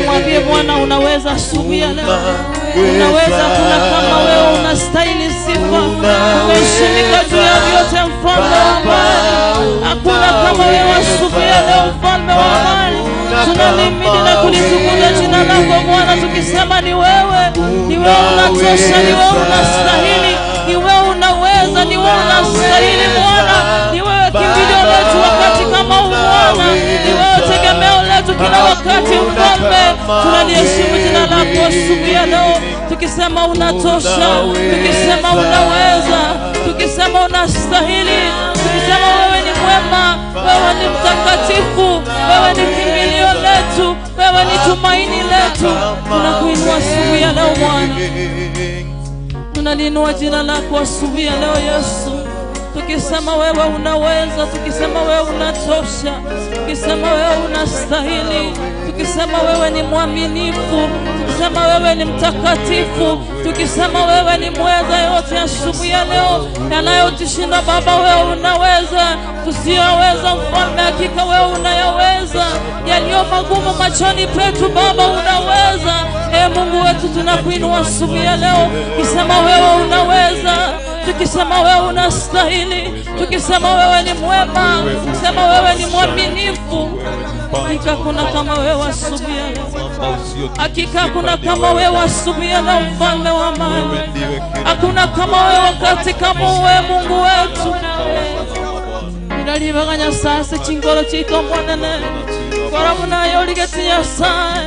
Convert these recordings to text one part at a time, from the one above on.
Mwambie Bwana unaweza asubuhi ya leo. Unaweza, kuna kama wewe, unastahili sifa. Umeshindika juu ya vyote, mfalme wa amani. Hakuna kama wewe asubuhi ya leo, mfalme wa amani. Tunalimidi na kulitukuza jina lako Bwana, tukisema ni wewe unatosha, ni wewe unastahili, ni wewe unaweza, ni wewe unastahili Bwana. Ni wewe kimbilio letu wakati kama huu Bwana, ni wewe tegemeo letu kila wakati mfalme. Tunaliheshimu jina lako asubuhi ya leo, tukisema unatosha, tukisema unaweza, tukisema unastahili, tukisema wewe ni mwema, wewe ni mtakatifu, wewe ni kimbilio letu, wewe ni tumaini letu. Tunakuinua asubuhi ya leo Bwana, tunaliinua jina lako asubuhi ya leo Yesu, tukisema wewe unaweza, tukisema wewe unatosha, tukisema wewe unastahili, tukisema wewe ni mwaminifu, tukisema wewe ni mtakatifu, tukisema wewe ni mweza yote asubuhi ya leo. Yanayotushinda Baba, wewe unaweza. Tusiyoweza Mfalme, hakika wewe unayaweza. Yaliyo magumu machoni petu Baba, unaweza. Mungu wetu, tunakuinua asubuhi ya leo, tukisema wewe unaweza, tukisema wewe unastahili, tukisema wewe ni mwema, tukisema wewe ni mwaminifu. Hakika kuna kama wewe asubuhi ya leo. Hakika kuna kama wewe asubuhi ya leo, Mfalme wa amani. Hakuna kama wewe wakati kama wewe, Mungu wetu. Nalibaganya sasa chingoro chito mwanene kwa muna yoligeti ya sai,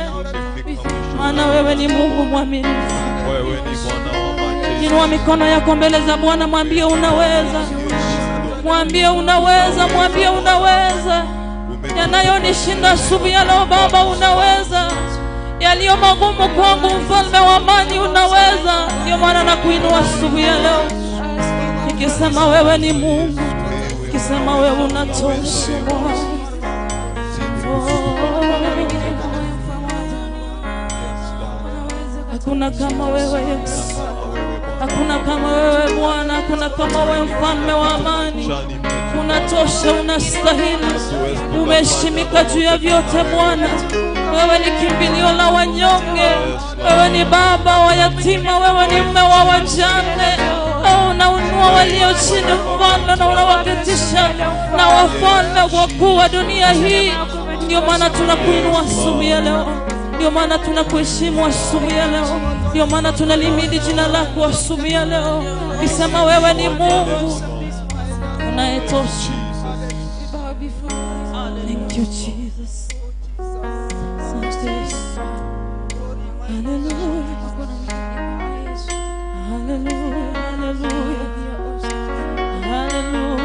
maana wewe ni Mungu mwaminifu. Wewe ni Bwana wa majeshi. Inua mikono yako mbele za Bwana, mwambie unaweza. Mwambie unaweza, mwambie unaweza. Yanayonishinda asubuhi ya leo Baba, unaweza. Yaliyo magumu kwangu Mfalme wa amani, unaweza. Ndio maana nakuinua asubuhi ya leo, nikisema wewe ni Mungu, nikisema wewe unatosha. Hakuna kama wewe Yesu, hakuna kama wewe Bwana, hakuna kama wewe Mfalme wa amani. Unatosha, unastahili, umeshimika juu ya vyote Bwana. Wewe ni kimbilio la wanyonge, wewe ni baba wa yatima, wewe ni mume wa wajane. Unainua walio chini Mfalme, na unawaketisha na wafalme wakuu wa dunia hii. Ndio maana tunakuinua asubuhi ya leo, ndio maana tunakuheshimu asubuhi ya leo, ndio maana tunalimidi jina lako asubuhi ya leo, kisema wewe ni Mungu unayetosha. Thank you Jesus. Hallelujah. Hallelujah. Hallelujah. Hallelujah.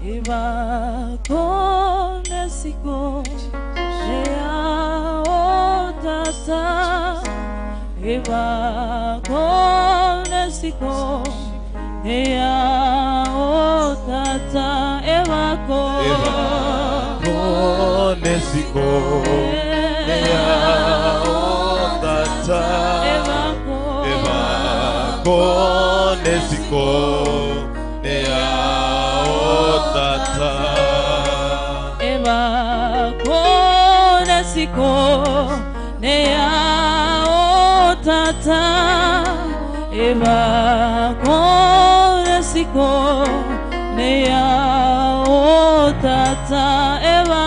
Eva konesiko ea otata, Eva konesiko ea otata, Eva konesiko ea otata, Eva konesiko ea otata, Eva konesiko ea otata, Eva konesiko ea otata, Eva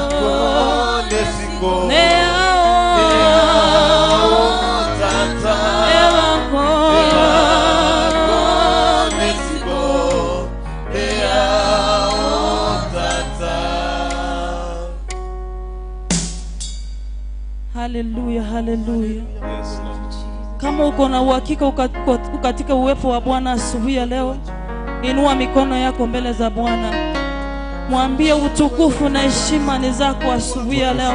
konesiko ea otata, Eva konesiko ea otata. Hallelujah, hallelujah. Yes, Lord. Kama uko na uhakika katika uwepo wa Bwana asubuhi ya leo, inua mikono yako mbele za Bwana, mwambie utukufu na heshima ni zako asubuhi ya leo.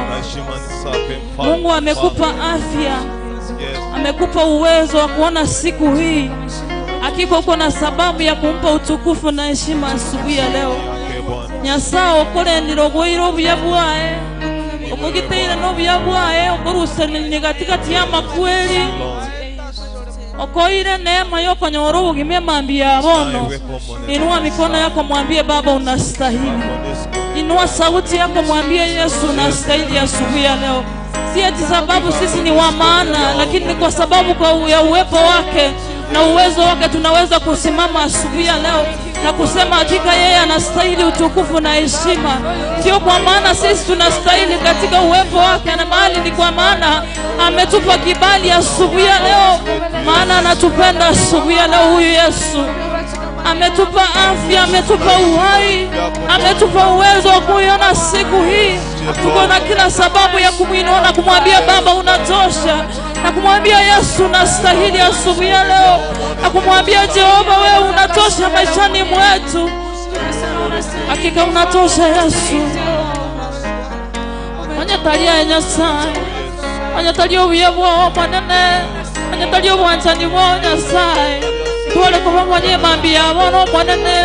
Mungu amekupa afya, amekupa uwezo wa kuona siku hii. Hakika uko na sababu ya kumpa utukufu na heshima asubuhi ya leo. Nyasao okole ndirogoiro buyabwae, okugiteira no buyabwae, okorusanire katikati ya makweli, okoire neema yoko nyoro ugime mambia abono. Inua mikono yako mwambie Baba unastahili. Inua sauti yako mwambie Yesu unastahili asubuhi ya leo. Si eti sababu sisi ni wa maana, lakini ni kwa sababu kwa uwepo wake na uwezo wake tunaweza kusimama asubuhi ya leo na kusema hakika yeye anastahili utukufu na heshima. Sio kwa maana sisi tunastahili katika uwepo wake, na mahali ni kwa maana ametupa kibali asubuhi ya leo, maana anatupenda asubuhi ya leo. Huyu Yesu ametupa afya, ametupa uhai, ametupa uwezo wa kuiona siku hii. Tuko na kila sababu ya kumuinua na kumwambia Baba unatosha, na kumwambia Yesu unastahili asubuhi ya leo, na kumwambia Jehova wewe unatosha maishani mwetu. Hakika unatosha Yesu. Anyatalia Nyasaye, anyatalia uyewo manene, anyatalia wanchani wa Nyasaye. Tuole kwa mwenye mambia wono manene,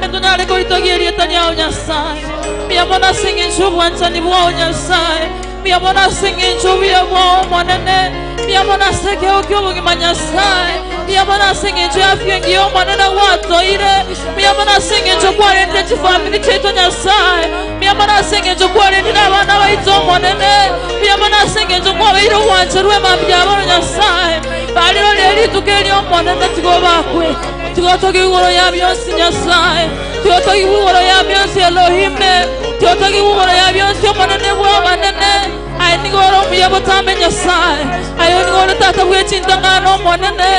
Endunale kolitogeri tanya Nyasaye. Miyabona singi nchubu anchani bwa Nyasaye. Miyabona singi nchubu ya bwa mwanene. Miyabona seke okyobu gima Nyasaye. Miyabona singi nchubu ya fiengi yo mwanene wato ire. Miyabona singi nchubu kwa rente chifamili cheto Nyasaye. Miyabona singi nchubu kwa rente na wana wa ito mwanene. Miyabona singi nchubu kwa wairu wancharuwe mabiyabona Nyasaye. Baliro leli tukeli yo mwanene tigobakwe. Tigotoki ugoro ya bionsi Nyasaye. Tigotoki ugoro ya bionsi Elohime. Tigotoki ugoro ya bionsi mwanene bwa manene. Ayi nigoro muyabo tambe Nyasaye. Ayi nigoro tata bwe chintangano mwanene.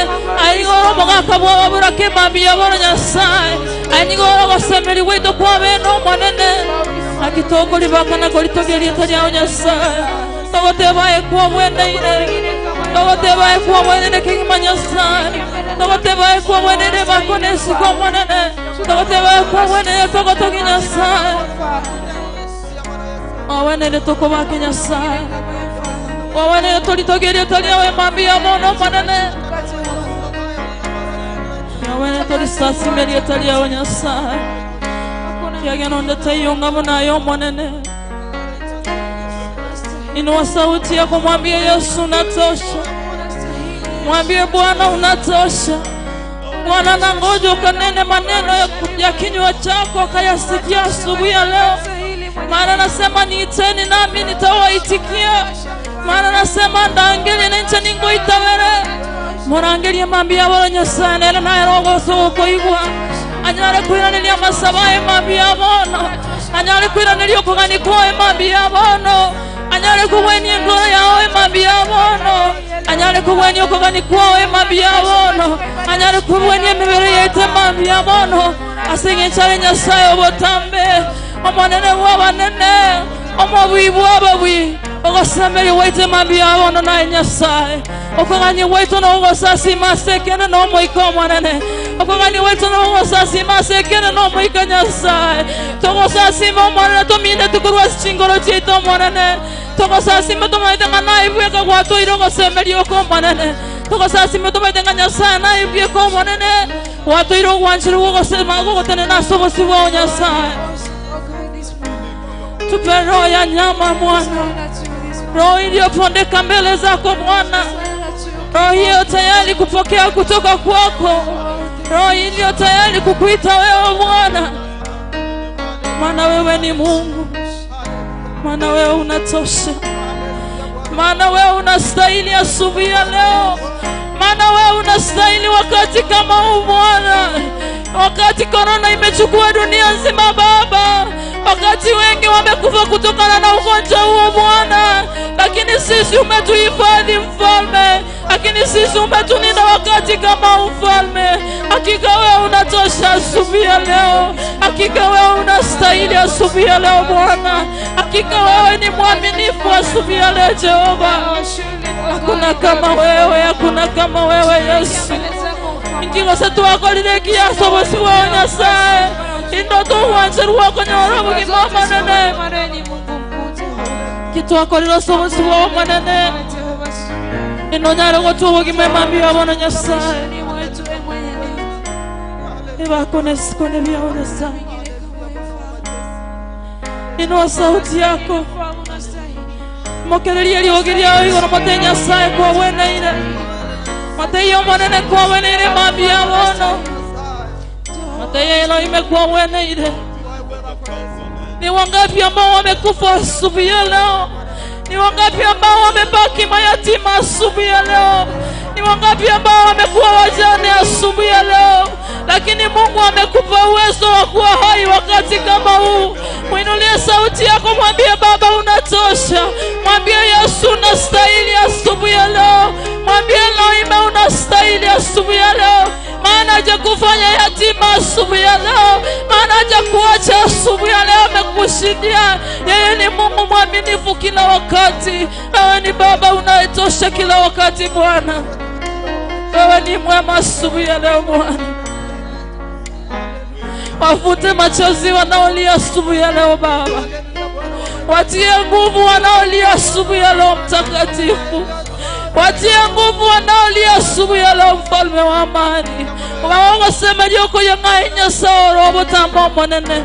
Ayi nigoro mogaka bwa wabura kema biyabona Nyasaye. Ayi nigoro gosemeri weto kwa beno mwanene. Akitoko libakana kolitogeri tanya Nyasaye. Togotebaye kwa mwene ine. Togotebaye kwa mwene kingima Nyasaye. Togotebaye kwa mwene bakonesi kwa mwanene. Togotebaye kwa mwene togotogi Nyasaye. Awenene tokobake Nyasaye. Awenene tolitogeri taliawe mambia mono mwanene. Awenene tolisasimeri taliawe Nyasaye. Yagenonde tayonga munayo mwanene. Inua sauti yako mwambie Yesu unatosha. Mwambie Bwana unatosha. Bwana nangoja ukanene maneno ya kinywa chako kayasikia asubuhi ya leo. Maana nasema niiteni nami nitawaitikia. Maana nasema ndangeli nencha ningo itawere. Morangeli mambia wala Nyasaye nele na rogo soko igwa. Anyale kuina nilia masabaye mambia bono. Anyale kuina nilio kugani koe mambia bono. Anyale kuweni ngoro yawe mambia bono. Anyale kuweni okogani koe mambia bono. Anyale kuweni mibere yete mambia bono. Asinge chale Nyasaye obotambe. Omonene wabanene. Omobwibu ababwi. Ogosameri wete mambia bono na Nyasaye. Okogani wete no ogosasi masekene no moiko mwanene. Okogani wetu no ogosasi masekene no moiko Nyasaye. Togosasi mo mwanene tomine tukurwa chingoro chito mwanene. Togosasi mo tomaite ngana ibweka kwato irongo semeri oko mwanene. Togosasi mo tomaite nganya sana ibweka mwanene. Wato irongo wanchiru ogosema gotene naso bosiwa Nyasaye. Tupe roho ya nyama mwana. Roho iliyopondeka mbele zako mwana. Roho hiyo tayari kupokea kutoka kwako. Roho iliyo tayari kukuita wewe Bwana. Maana wewe ni Mungu. Maana wewe unatosha. Maana wewe unastahili asubuhi ya leo. Maana wewe unastahili wakati kama huu Bwana. Wakati korona imechukua dunia nzima Baba. Wakati wengi wamekufa kutokana na ugonjwa huo Bwana. Lakini sisi umetuhifadhi Mfalme. Lakini sisi umetulinda wakati kama Mfalme. Hakika wewe unatosha asubuhi ya leo. Hakika wewe unastahili asubuhi ya leo Bwana. Hakika wewe ni mwaminifu asubuhi ya leo Jehova. Hakuna kama wewe, hakuna kama wewe Yesu. Ingigo setu akolile kiaso bosiwa Nyasaye. Indoto wancheru wako nyoro bugimama nene. Kitu akolilo sobo siwa manene. Inonyaro gotu bugimama mbiwa bono Nyasaye. Iba kones kone biya Nyasaye. Inua sauti yako. Mokeleli aliogelia igoro mote Nyasaye kwa wena ine. Mateyo manene kwa wena ine mambia bono. Mateyo Elohime kwa wena ine. Ni wangapi ambao wamekufa asubuhi ya leo? Ni wangapi ambao wamebaki mayatima asubuhi ya leo? Ni wangapi ambao wamekuwa wajane asubuhi ya leo? Lakini Mungu amekupa uwezo wa kuwa hai wakati kama huu. Muinulie sauti yako mwambie Baba unatosha. Mwambie Yesu unastahili asubuhi ya leo. Mwambie Elohim unastahili asubuhi ya leo. Maana hajakufanya yatima asubuhi ya leo. Maana hajakuacha asubuhi ya leo, amekushindia. Yeye ni Mungu mwaminifu kila wakati. Wewe ni Baba unayetosha kila wakati Bwana. Wewe ni mwema asubuhi ya leo Bwana. Wafute machozi wanaolia asubuhi ya leo Baba. Watie nguvu wanaolia asubuhi ya leo Mtakatifu. watie nguvu wanaolia asubuhi ya leo, mfalme wa amani. Ukaongo sema joko yanga Nyasaye robo tambo monene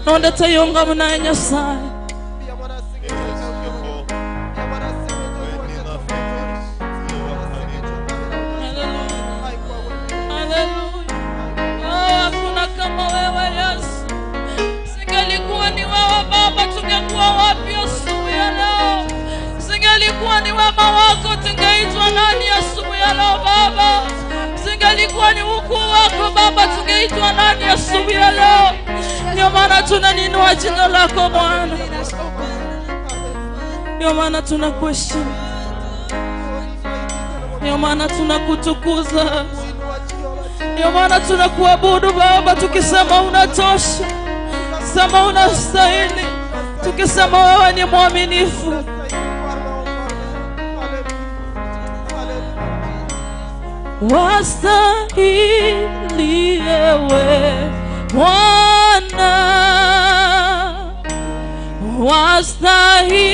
nonde tayonga muna Nyasaye. Hakuna kama wewe Yesu. Singelikuwa ni wewe Baba, tungekuwa wapi asubuhi ya leo? Singelikuwa ni wema wako, tungeitwa nani asubuhi ya leo Baba? Singelikuwa ni ukuu wako Baba, tungeitwa nani asubuhi ya leo? Ndio maana tunaninua jina lako Bwana, ndio maana tunakuheshimu, ndio maana tunakutukuza, ndio maana tunakuabudu Baba, tukisema unatosha, sema unastahili, tukisema wewe ni mwaminifu. Wastahili ewe Bwana, wastahili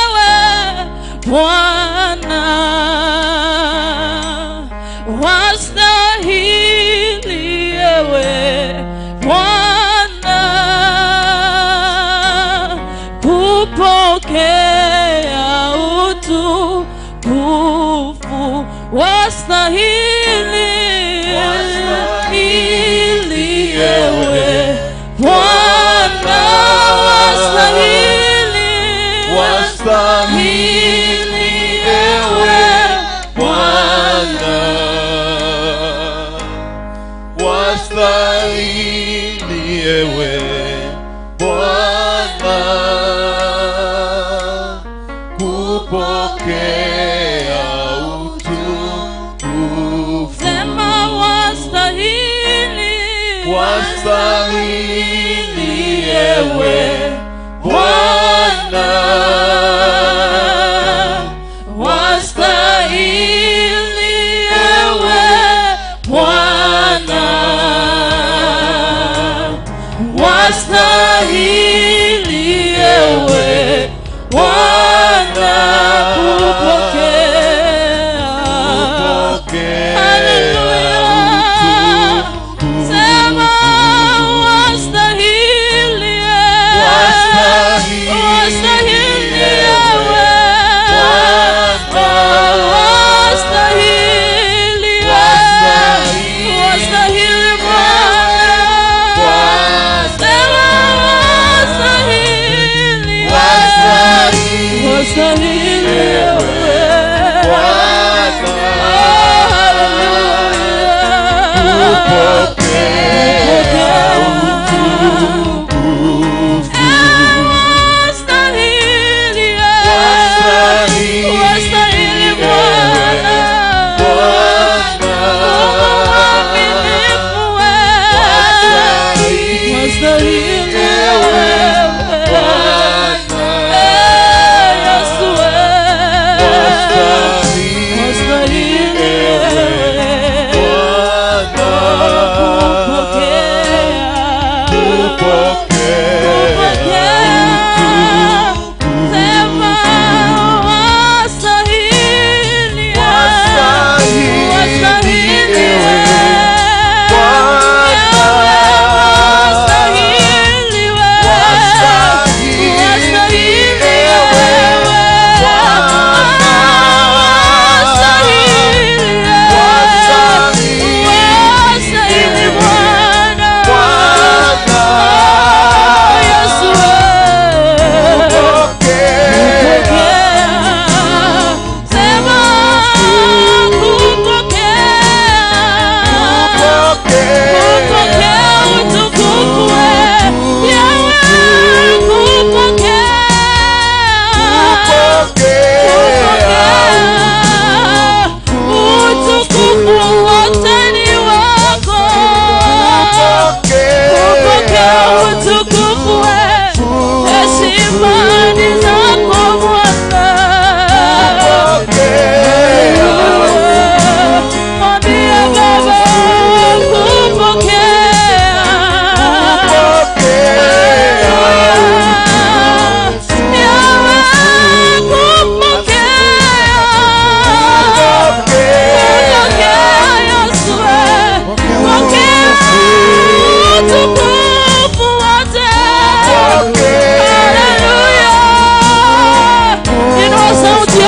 ewe Bwana, wastahili ewe Bwana, kupokea utukufu. Wastahili ewe Bwana, wastahili ewe Bwana, wastahili ewe Bwana, kupokea utukufu. Sema wastahili, wastahili ewe Bwana, wastahili ewe Bwana, wastahili ewe Bwana, kupokea. Hallelujah. Sema wastahili ewe, wastahili ewe Bwana, wastahili ewe, wastahili Bwana. Sema wastahili ewe, wastahili ewe Bwana.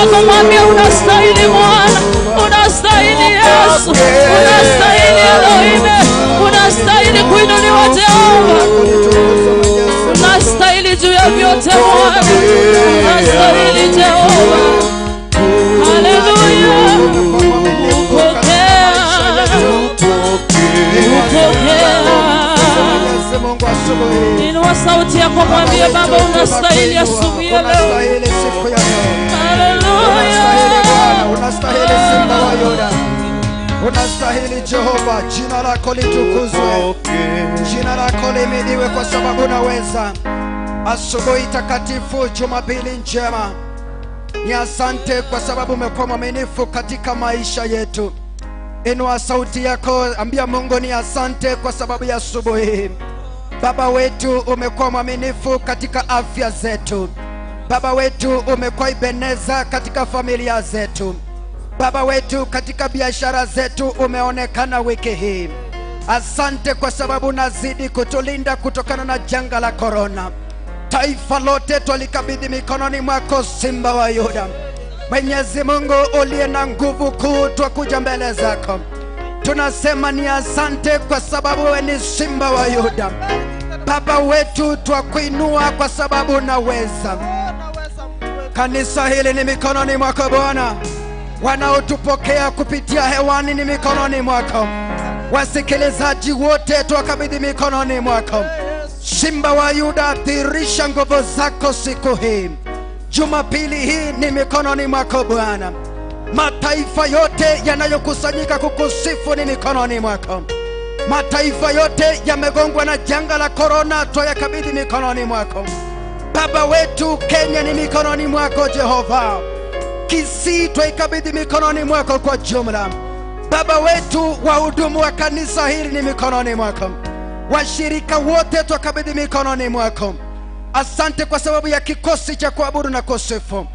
yako, mwambie unastahili Bwana, unastahili Yesu, unastahili Elohim, unastahili kuinuliwa Jehova, unastahili juu ya vyote Bwana, unastahili Jehova. Haleluya. Inua sauti yako, mwambie Baba unastahili asubuhi ya leo. Haleluya. Unastahili Simba wa Yuda, unastahili Jehova, jina lako litukuzwe, jina lako lihimidiwe kwa sababu unaweza. Asubuhi takatifu, Jumapili njema, ni asante kwa sababu umekuwa mwaminifu katika maisha yetu. Inua sauti yako, ambia Mungu ni asante kwa sababu ya asubuhi. Baba wetu umekuwa mwaminifu katika afya zetu. Baba wetu umekuwa Ebeneza katika familia zetu. Baba wetu katika biashara zetu umeonekana wiki hii. Asante kwa sababu unazidi kutulinda kutokana na janga la korona. Taifa lote twalikabidhi mikononi mwako, Simba wa Yuda. Mwenyezi Mungu uliye na nguvu kuu, twakuja mbele zako. Tunasema ni asante kwa sababu wewe ni Simba wa Yuda. Baba wetu twakuinua kwa sababu unaweza. Kanisa hili ni mikononi mwako Bwana. Wanaotupokea kupitia hewani ni mikononi mwako. Wasikilizaji wote twakabidhi mikononi mwako. Simba wa Yuda, dhihirisha nguvu zako siku hii. Jumapili hii ni mikononi mwako Bwana. Mataifa yote yanayokusanyika kukusifu ni mikononi mwako. Mataifa yote yamegongwa na janga la korona, twayakabidhi mikononi mwako. Baba wetu Kenya ni mikononi mwako Jehova. Kisii twaikabidhi mikononi mwako kwa jumla. Baba wetu wahudumu wa kanisa hili ni mikononi mwako. Washirika wote twakabidhi mikononi mwako. Asante kwa sababu ya kikosi cha kuabudu na kusifu.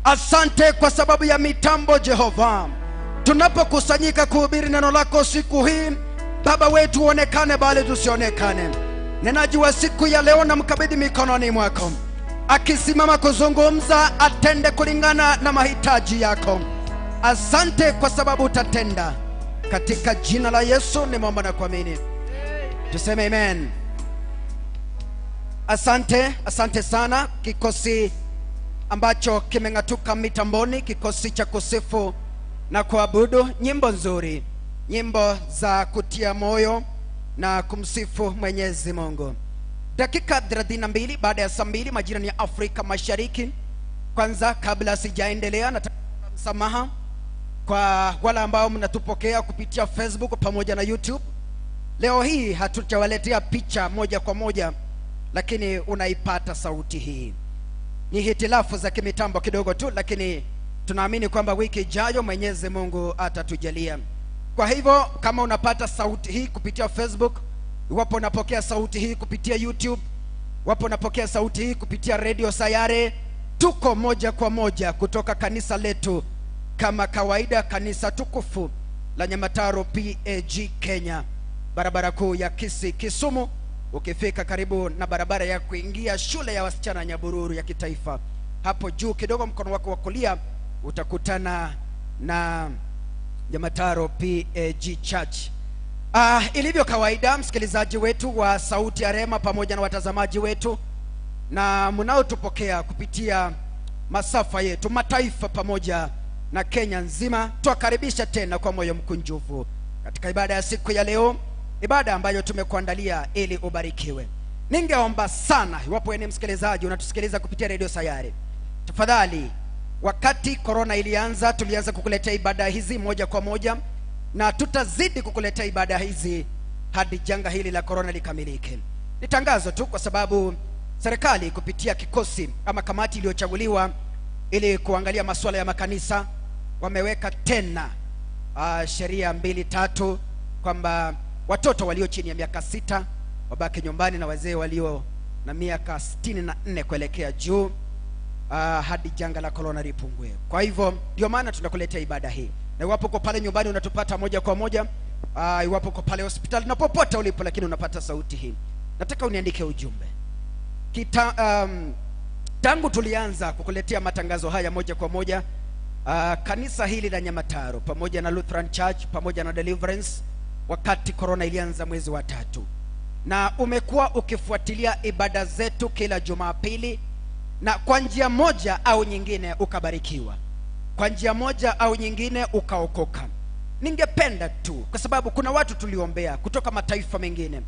Asante kwa sababu ya mitambo Jehova. Tunapokusanyika kuhubiri neno lako siku hii, Baba wetu uonekane bali tusionekane. Nenaji wa siku ya leo na mkabidhi mikononi mwako. Akisimama kuzungumza atende kulingana na mahitaji yako. Asante kwa sababu utatenda. Katika jina la Yesu nimeomba na kuamini. Tuseme amen. Asante sana kikosi ambacho kimengatuka mitamboni, kikosi cha kusifu na kuabudu. Nyimbo nzuri, nyimbo za kutia moyo na kumsifu Mwenyezi Mungu. Dakika 32 baada ya saa 2 majira ya Afrika Mashariki. Kwanza kabla sijaendelea, nataka msamaha kwa wale ambao mnatupokea kupitia Facebook pamoja na YouTube. Leo hii hatutawaletea picha moja kwa moja, lakini unaipata sauti hii. Ni hitilafu za kimitambo kidogo tu, lakini tunaamini kwamba wiki ijayo Mwenyezi Mungu atatujalia. Kwa hivyo kama unapata sauti hii kupitia Facebook, iwapo unapokea sauti hii kupitia YouTube, iwapo unapokea sauti hii kupitia Radio Sayare, tuko moja kwa moja kutoka kanisa letu kama kawaida, kanisa tukufu la Nyamataro PAG Kenya, barabara kuu ya Kisii Kisumu. Ukifika karibu na barabara ya kuingia shule ya wasichana Nyabururu ya kitaifa, hapo juu kidogo mkono wako wa kulia utakutana na Nyamataro PAG Church. Ilivyo kawaida, msikilizaji wetu wa Sauti ya Rema pamoja na watazamaji wetu na mnaotupokea kupitia masafa yetu mataifa pamoja na Kenya nzima, tuwakaribisha tena kwa moyo mkunjufu katika ibada ya siku ya leo, ibada ambayo tumekuandalia ili ubarikiwe. Ningeomba sana, iwapo wewe ni msikilizaji unatusikiliza kupitia Radio Sayare, tafadhali, wakati corona ilianza tulianza kukuletea ibada hizi moja kwa moja, na tutazidi kukuletea ibada hizi hadi janga hili la corona likamilike. Ni tangazo tu, kwa sababu serikali kupitia kikosi ama kamati iliyochaguliwa ili kuangalia masuala ya makanisa wameweka tena sheria 2-3 kwamba watoto walio chini ya miaka 6 wabaki nyumbani na wazee walio na miaka 64 kuelekea juu hadi janga la corona lipungue. Kwa hivyo ndio maana tunakuletea ibada hii. Na iwapo uko pale nyumbani unatupata moja kwa moja, iwapo uko pale hospitali na popote ulipo lakini unapata sauti hii, nataka uniandike ujumbe. Tangu tulianza kukuletea matangazo haya moja kwa moja, kanisa hili la Nyamataro pamoja na Lutheran Church pamoja na Deliverance wakati corona ilianza mwezi wa 3, na umekuwa ukifuatilia ibada zetu kila Jumapili, na kwa njia moja au nyingine ukabarikiwa, kwa njia moja au nyingine ukaokoka. Ningependa tu, kwa sababu kuna watu tuliombea kutoka mataifa mengine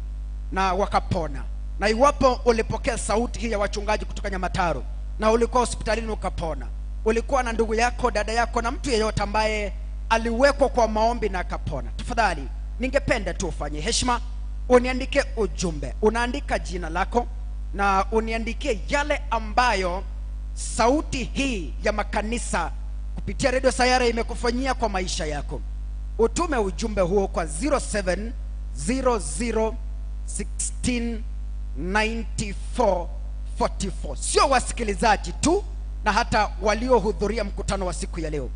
na wakapona, na iwapo ulipokea sauti hii ya wachungaji kutoka Nyamataro na ulikuwa hospitalini ukapona, ulikuwa na ndugu yako, dada yako, na mtu yeyote ambaye aliwekwa kwa maombi na akapona, tafadhali ningependa tu ufanye heshima, uniandike ujumbe. Unaandika jina lako na uniandikie yale ambayo sauti hii ya makanisa kupitia Radio Sayare imekufanyia kwa maisha yako. Utume ujumbe huo kwa 0700169444. Sio wasikilizaji tu, na hata waliohudhuria mkutano wa siku ya leo.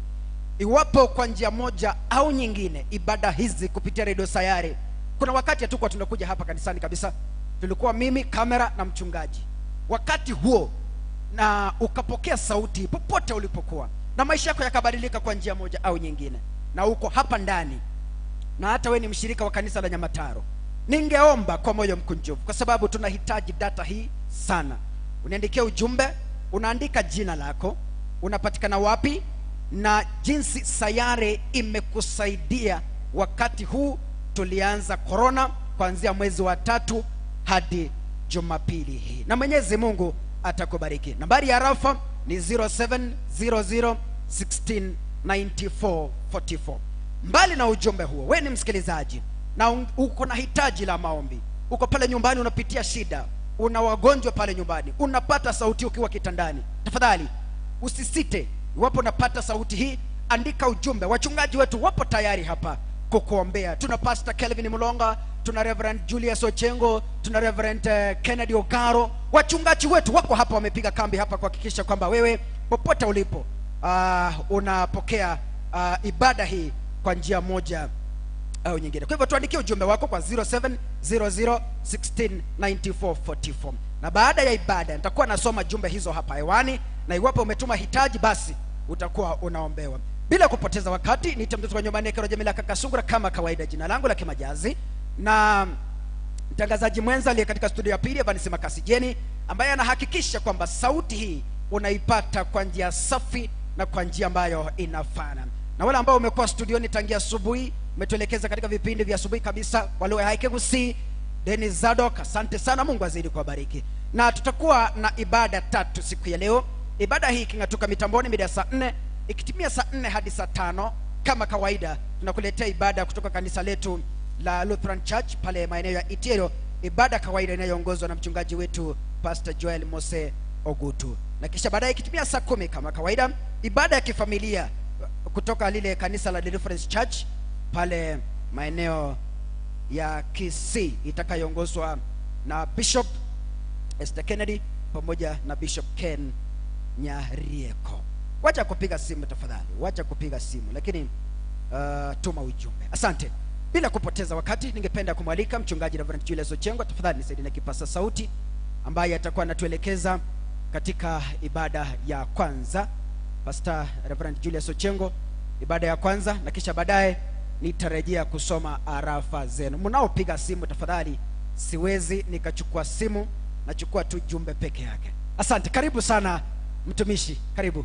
Iwapo kwa njia moja au nyingine ibada hizi kupitia Radio Sayare, kuna wakati hatukuwa tunakuja hapa kanisani kabisa, tulikuwa mimi, kamera na mchungaji. Wakati huo na ukapokea sauti popote ulipokuwa, na maisha yako yakabadilika kwa njia moja au nyingine, na uko hapa ndani, na hata wewe ni mshirika wa kanisa la Nyamataro, ningeomba kwa moyo mkunjufu, kwa sababu tunahitaji data hii sana. Uniandikia ujumbe, unaandika jina lako, unapatikana wapi, na jinsi Sayare imekusaidia wakati huu tulianza corona kuanzia mwezi wa 3 hadi Jumapili hii, na Mwenyezi Mungu atakubariki. Nambari ya rafa ni 0700169444. Mbali na ujumbe huo, wewe ni msikilizaji na uko na hitaji la maombi, uko pale nyumbani unapitia shida, una wagonjwa pale nyumbani, unapata sauti ukiwa kitandani, tafadhali usisite. Iwapo unapata sauti hii, andika ujumbe. Wachungaji wetu wapo tayari hapa kukuombea. Tuna Pastor Kelvin Mulonga, tuna Reverend Julius Ochengo, tuna Reverend Kennedy Ogaro. Wachungaji wetu wako hapa, wamepiga kambi hapa kuhakikisha kwamba wewe popote ulipo unapokea ibada hii kwa njia moja au nyingine. Kwa hivyo tuandikie ujumbe wako kwa 0700169444. Na baada ya ibada nitakuwa nasoma jumbe hizo hapa hewani, na iwapo umetuma hitaji basi utakuwa unaombewa. Bila kupoteza wakati, nitamtoa nyumbani Kero Jamila Kakasungura kama kawaida, jina langu la kimajazi, na mtangazaji mwenza aliye katika studio ya pili Vanessa Makasijeni, ambaye anahakikisha kwamba sauti hii unaipata kwa njia safi na kwa njia ambayo inafana. Na wale ambao umekuwa studioni tangia asubuhi, umetuelekeza katika vipindi vya asubuhi kabisa, wale wa Haikegusi, Dennis Zadok, asante sana, Mungu azidi kuwabariki. Na tutakuwa na ibada 3 siku ya leo. Ibada hii kingatuka mitamboni mida saa 4, ikitimia saa 4 hadi saa 5 kama kawaida tunakuletea ibada kutoka kanisa letu la Lutheran Church pale maeneo ya Itiero, ibada kawaida inayoongozwa na mchungaji wetu Pastor Joel Mose Ogutu. Na kisha baadaye ikitimia saa 10 kama kawaida, ibada ya kifamilia kutoka lile kanisa la Deliverance Church pale maeneo ya Kisii, itakayoongozwa na Bishop Esther Kennedy pamoja na Bishop Ken Nyarieko. Wacha kupiga simu tafadhali, wacha kupiga simu, lakini tuma ujumbe. Asante. Bila kupoteza wakati, ningependa kumwalika mchungaji Reverend Julius Ochengo, tafadhali nisaidie na kipasa sauti, ambaye atakuwa anatuelekeza katika ibada ya kwanza. Pastor Reverend Julius Ochengo, ibada ya kwanza, na kisha baadaye nitarejea kusoma arafa zenu. Mnaopiga simu tafadhali, siwezi nikachukua simu, nachukua tu jumbe peke yake. Asante. Karibu sana mtumishi, karibu.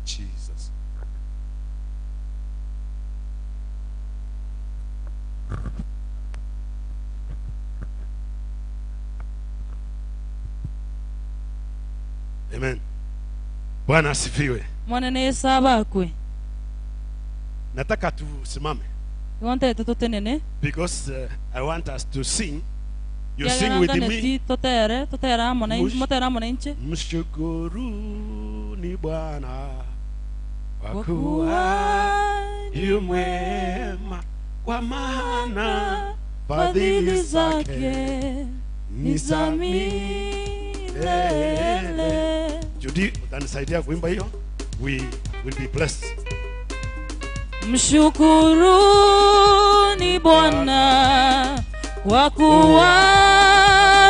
Jesus. Amen. Bwana asifiwe. Mwana ne saba kwe. Nataka tusimame Yonte tutenene because I want us to sing You sing with me. Totera mwananchi. Mshukuru ni Bwana kwa kuwa yu mwema, kwa maana fadhili zake ni za milele. Judy, utanisaidia kuimba hiyo? We will be blessed. Mshukuru ni Bwana kwa kuwa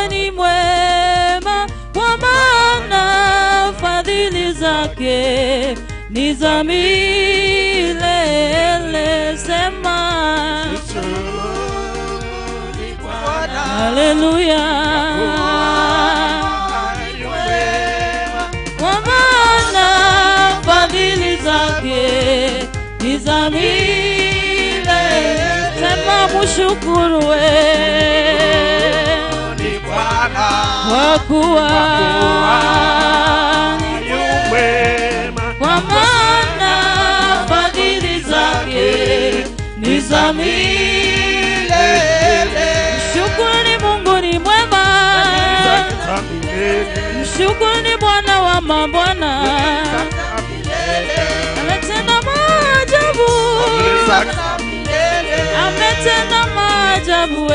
ni mwema, kwa maana fadhili zake ni za milele. Sema haleluya. Kwa maana fadhili zake ni za milele. Sema mshukuru ni Bwana kwa kuwa ni mwema, kwa maana fadhili zake ni za milele. Mshukuru ni Mungu ni mwema, mshukuru ni Bwana wa mabwana, ametenda maajabu, ametenda maajabu.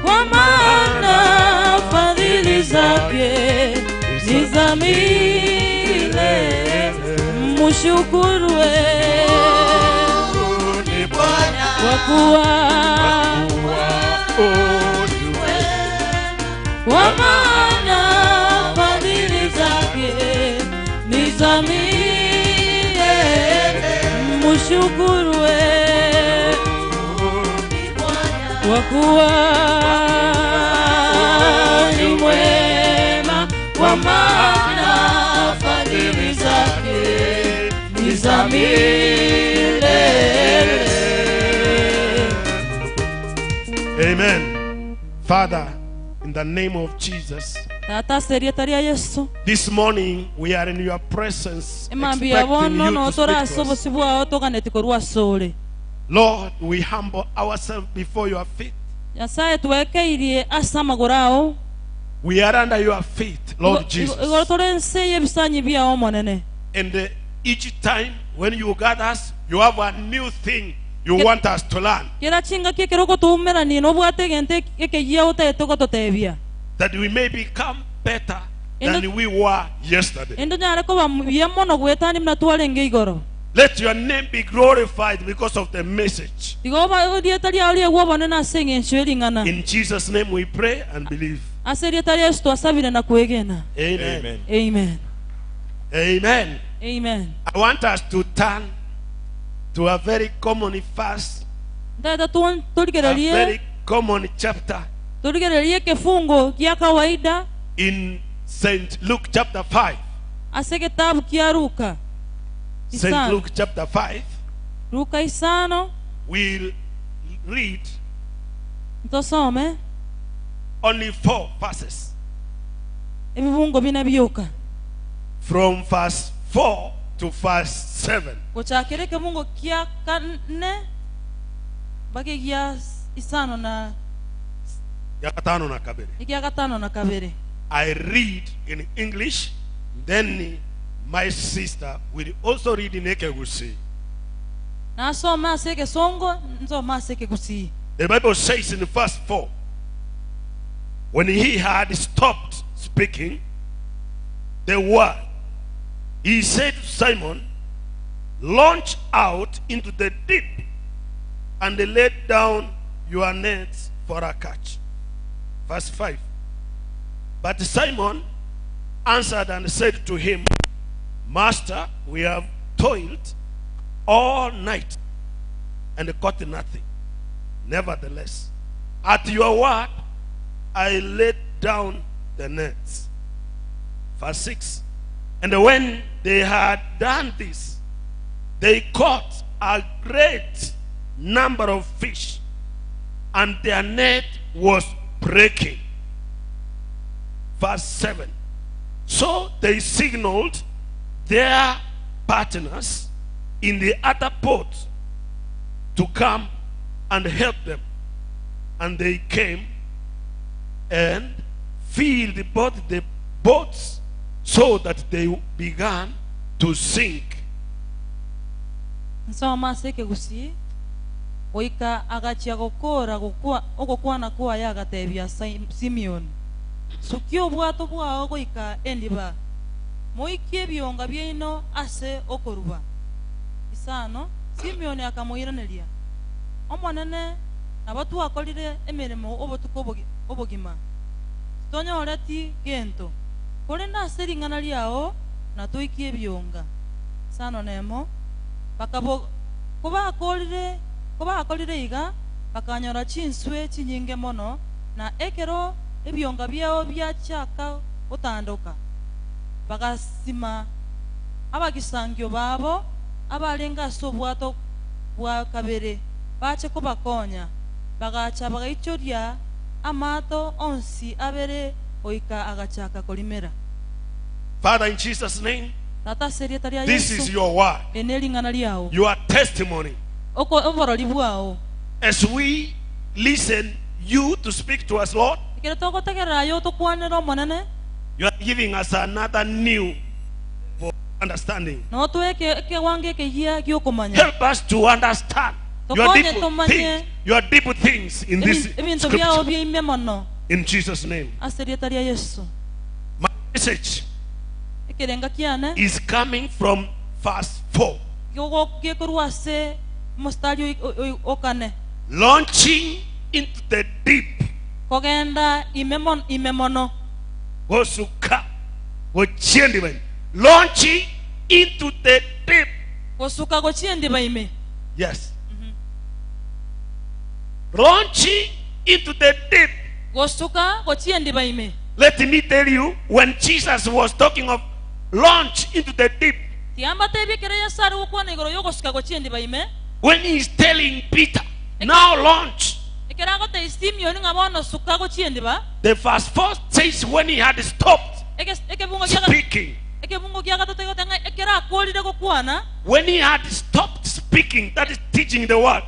Kwa maana fadhili zake ni za milele. Mshukuru ni Bwana kwa kuwa kwa maana fadhili zake ni za milele. Mshukuru kwa kuwa ni mwema, kwa maana fadhili zake ni za milele. Amen. Father, in the name of Jesus, this morning we are in your presence, expecting you to speak to us. Lord, we humble ourselves before your feet. We are under your feet, Lord Jesus. And each time when you gather us, you have a new thing you want us to learn, that we may become better than we were yesterday. Let your name be glorified because of the message. In Jesus' name we pray and believe. Amen. Amen. Amen. Amen. I want us to turn to a very common verse, a very common chapter in St. Luke chapter 5. St. Luke chapter 5. We'll read only 4 verses. From verse 4 to verse 7. I read in English, then my sister will also read in Ekegusi. The Bible says in verse 4, when he had stopped speaking the word, he said to Simon, launch out into the deep and let down your nets for a catch. Verse 5. But Simon answered and said to him, Master, we have toiled all night and caught nothing. Nevertheless, at your word, I laid down the nets. Verse 6. And when they had done this, they caught a great number of fish, and their net was breaking. Verse 7. So they signaled their partners in the other boat to come and help them. And they came and filled both the boats so that they began to sink. Nsoma seke gusi oika agachia gokora ogokwana kwa yagatebia Simeon. Sukio bwato bwao goika endiba. Moikie byonga byino ase okoruba. Isano Simeon akamoiraneria. Omonene nabatu akolire emirimo obotuko obogima. Tonya orati gento. Kore na seringana liao na toikie byonga. Sano nemo bakabo kuba akolire iga bakanyora chinswe chinyinge mono na ekero ebyonga byao byachaka utandoka bagasima abagisangyo babo abalenga sobwato bwa kabere bache kubakonya bagacha bagaichoria amato onsi abere oika agachaka kolimera. Father, in Jesus' name, Tata serietaria this is your word, your testimony. As we listen you to speak to us, Lord, you are giving us another new understanding. Help us to understand your deep things in this scripture. In Jesus' name. My message is coming from verse 4. Launching into the deep. Launching into the deep. Yes. Launching into the deep. Let me tell you, when Jesus was talking of launch into the deep, when he is telling Peter, now launch, the verse 4 says when he had stopped speaking, when he had stopped speaking, that is teaching the word,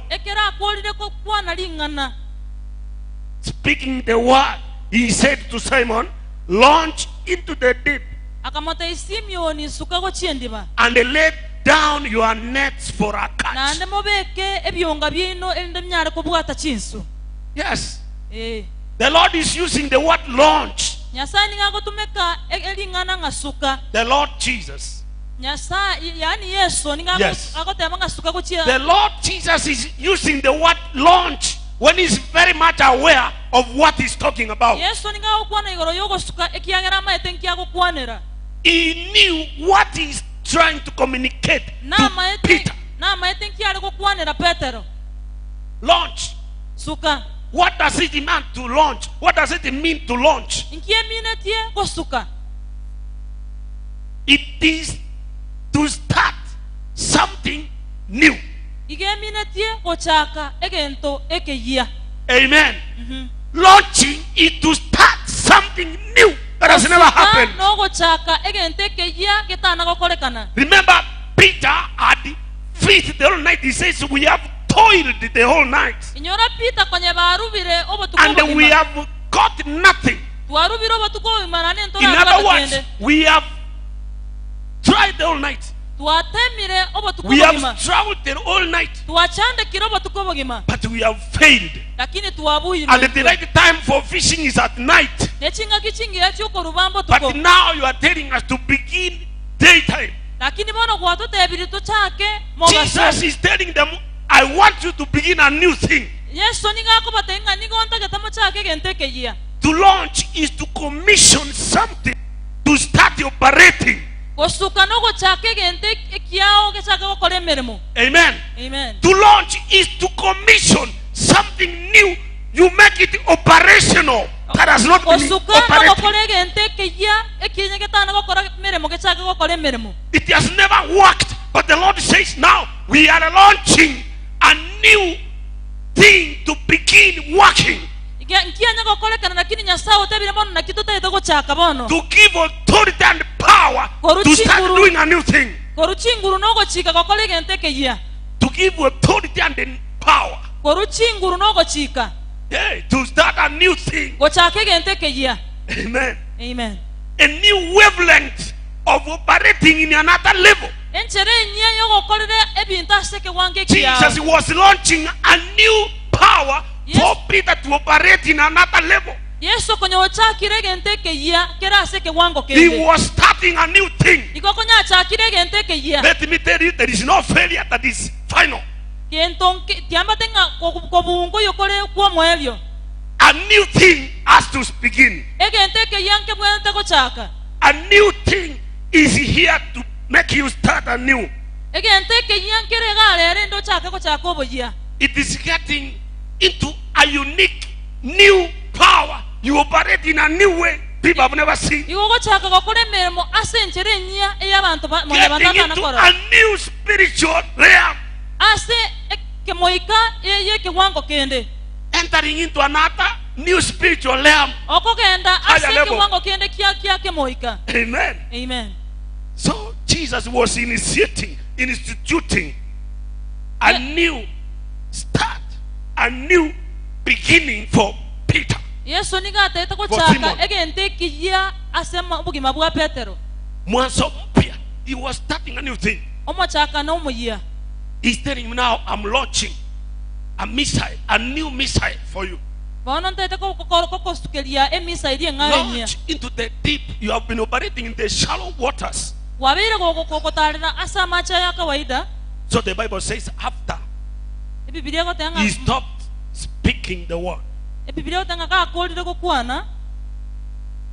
speaking the word, he said to Simon, launch into the deep and let down your nets for a catch. Yes. The Lord is using the word launch. The Lord Jesus. Yes. The Lord Jesus is using the word launch when he's very much aware of what he's talking about. He knew what he's trying to communicate to Peter. Launch. What does it mean to launch? What does it mean to launch? It is to start something new. Amen. Launching is to start something new that has never happened. Remember, Peter had feasted the whole night. He says, we have toiled the whole night and we have got nothing. In other words, we have tried the whole night. We have traveled the whole night, but we have failed. And the right time for fishing is at night. But now you are telling us to begin daytime. Jesus is telling them, I want you to begin a new thing. To launch is to commission something to start operating. Amen. Amen. To launch is to commission something new. You make it operational. That has not been operating. It has never worked. But the Lord says now we are launching a new thing to begin working. nkianya gokolekana lakini nyasaye otebire bono nakito taito gochaka bono to give authority and power to start doing a new thing. koruchinguru no gochika gokole genteke ya To give authority and power. koruchinguru no gochika To start a new thing. gochake genteke ya. Amen. Amen. A new wavelength of operating in another level. Enchere nya yo gokolere ebintu aseke wange kiya. Jesus was launching a new power for Peter to operate in another level. Yesu konyo chakire genteke ya kera aseke wango kende. He was starting a new thing. Ikokonya chakire genteke ya. Let me tell you, there is no failure that is final. Kientonke tiamba tenga kobungo yokole kwa mwelyo. A new thing has to begin. Egenteke yanke bwente gochaka. A new thing is here to make you start anew. Egenteke yanke regale ndo chaka gochaka oboya. It is getting into a unique new power. You operate in a new way people have never seen. Igogo chaka gokole mermo asenchere nya eyabantu Getting into a new spiritual realm. Ase kemoika ye kiwango kende. Entering into another new spiritual realm. Okogenda ase kiwango kende kia kemoika. Amen. Amen. So Jesus was instituting a new start, a new beginning for Peter. Yesu niga atete ko chaka egente kiya asema bugima bwa Petero. Mwanzo mpya. He was starting a new thing. Omo chaka no muya. He's telling me now, I'm launching a missile, a new missile for you. Launch into the deep. You have been operating in the shallow waters. So the Bible says after he stopped speaking the word.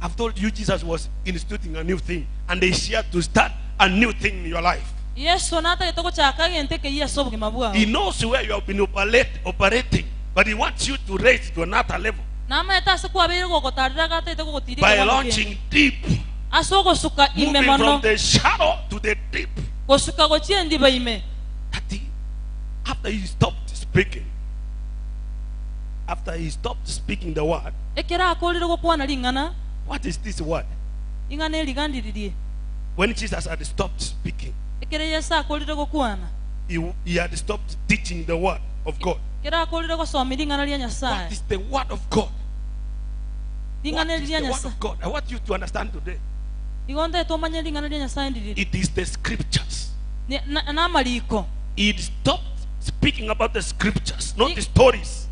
I've told you Jesus was instituting a new thing, and they here to start a new thing in your life. He knows where you have been operating, but he wants you to raise to another level by launching deep, moving from the shadow to the deep. After he stopped speaking the word, what is this word? When Jesus had stopped speaking, he had stopped teaching the word of God. What is the word of God? What is the word of God? I want you to understand today. It is the scriptures. He stopped speaking about the scriptures, not the stories.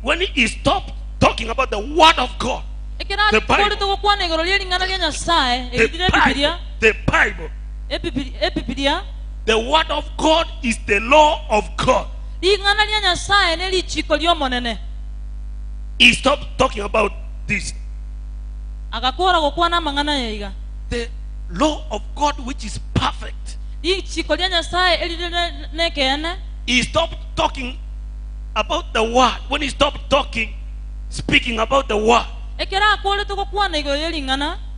When he stopped talking about the word of God, the Bible, the word of God is the law of God. He stopped talking about this. The law of God which is perfect. He stopped talking about the word. When he stopped speaking about the word,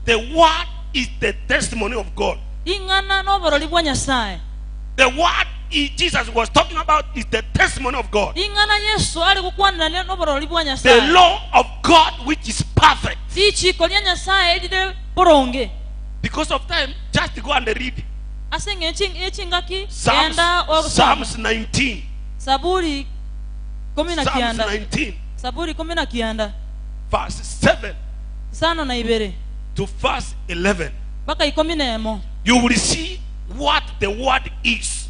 the word is the testimony of God. The word Jesus was talking about is the testimony of God. The law of God which is perfect. Because of time, just go and read Psalms 19. Saburi Psalms 19. Verse 7 to verse 11. You will see what the word is.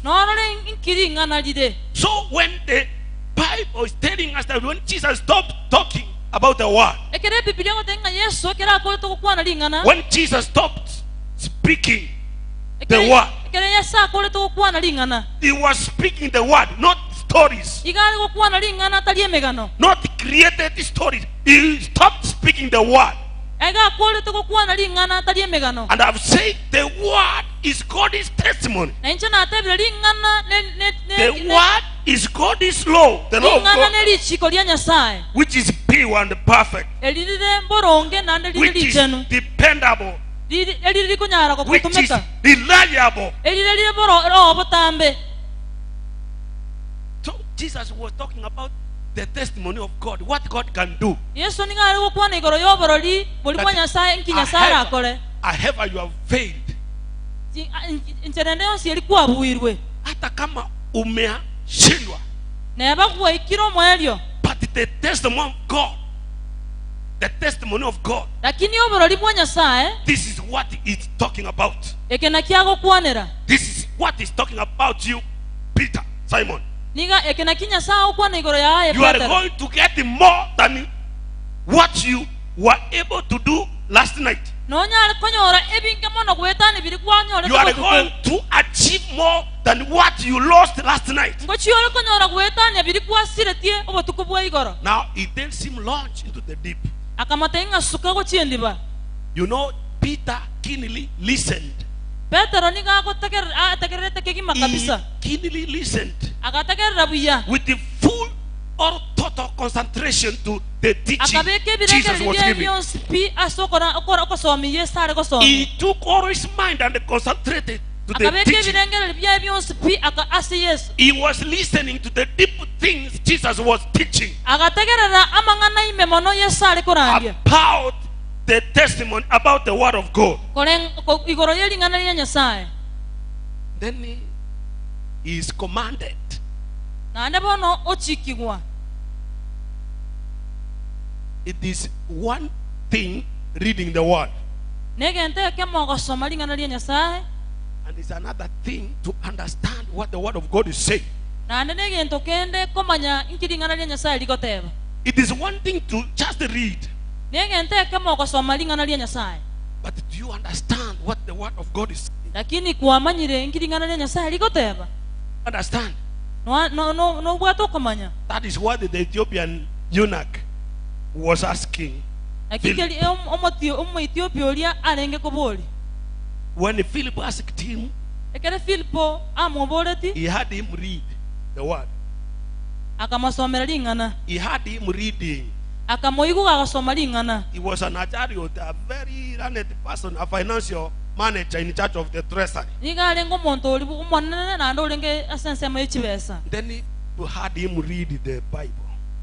So when the Bible is telling us that when Jesus stopped talking about the word, when Jesus stopped speaking the word, he was speaking the word, not stories, not created stories. He stopped speaking the word. And I've said the word is God's testimony. The word is God's law, the law of God, which is pure and perfect, which is dependable, which is reliable. So Jesus was talking about the testimony of God, what God can do. Yesu ninga ali gukwana igoro yoborori buli kwa nyasaye nkinyasara akore. However you have failed. Ncherende yose yalikuwa buirwe. Hata kama umeshindwa. Neba kuwa ikiro mwelio. But the testimony of God. The testimony of God. Lakini yoborori bwa nyasaye. This is what it's talking about. Ekena kiago kwanera. This is what is talking about you, Peter, Simon. Niga ekena kinyasa ukwana igoro ya You are going to get more than what you were able to do last night. You are going to achieve more than what you lost last night. Now it tells him launch into the deep. You know, Peter keenly listened. He keenly listened with the full or total concentration to the teaching Jesus was giving. He took all his mind and concentrated to the teaching. He was listening to the deep things Jesus was teaching about the testimony about the word of God. Then he is commanded. It is one thing reading the word, and it's another thing to understand what the word of God is saying. It is one thing to just read, but do you understand what the word of God is saying? Understand? That is what the Ethiopian eunuch was asking Philip. When Philip asked him, he had him read the word. He had him reading. He was an Achariot, a very learned person, a financial manager in charge of the treasury. Then he had him read the Bible.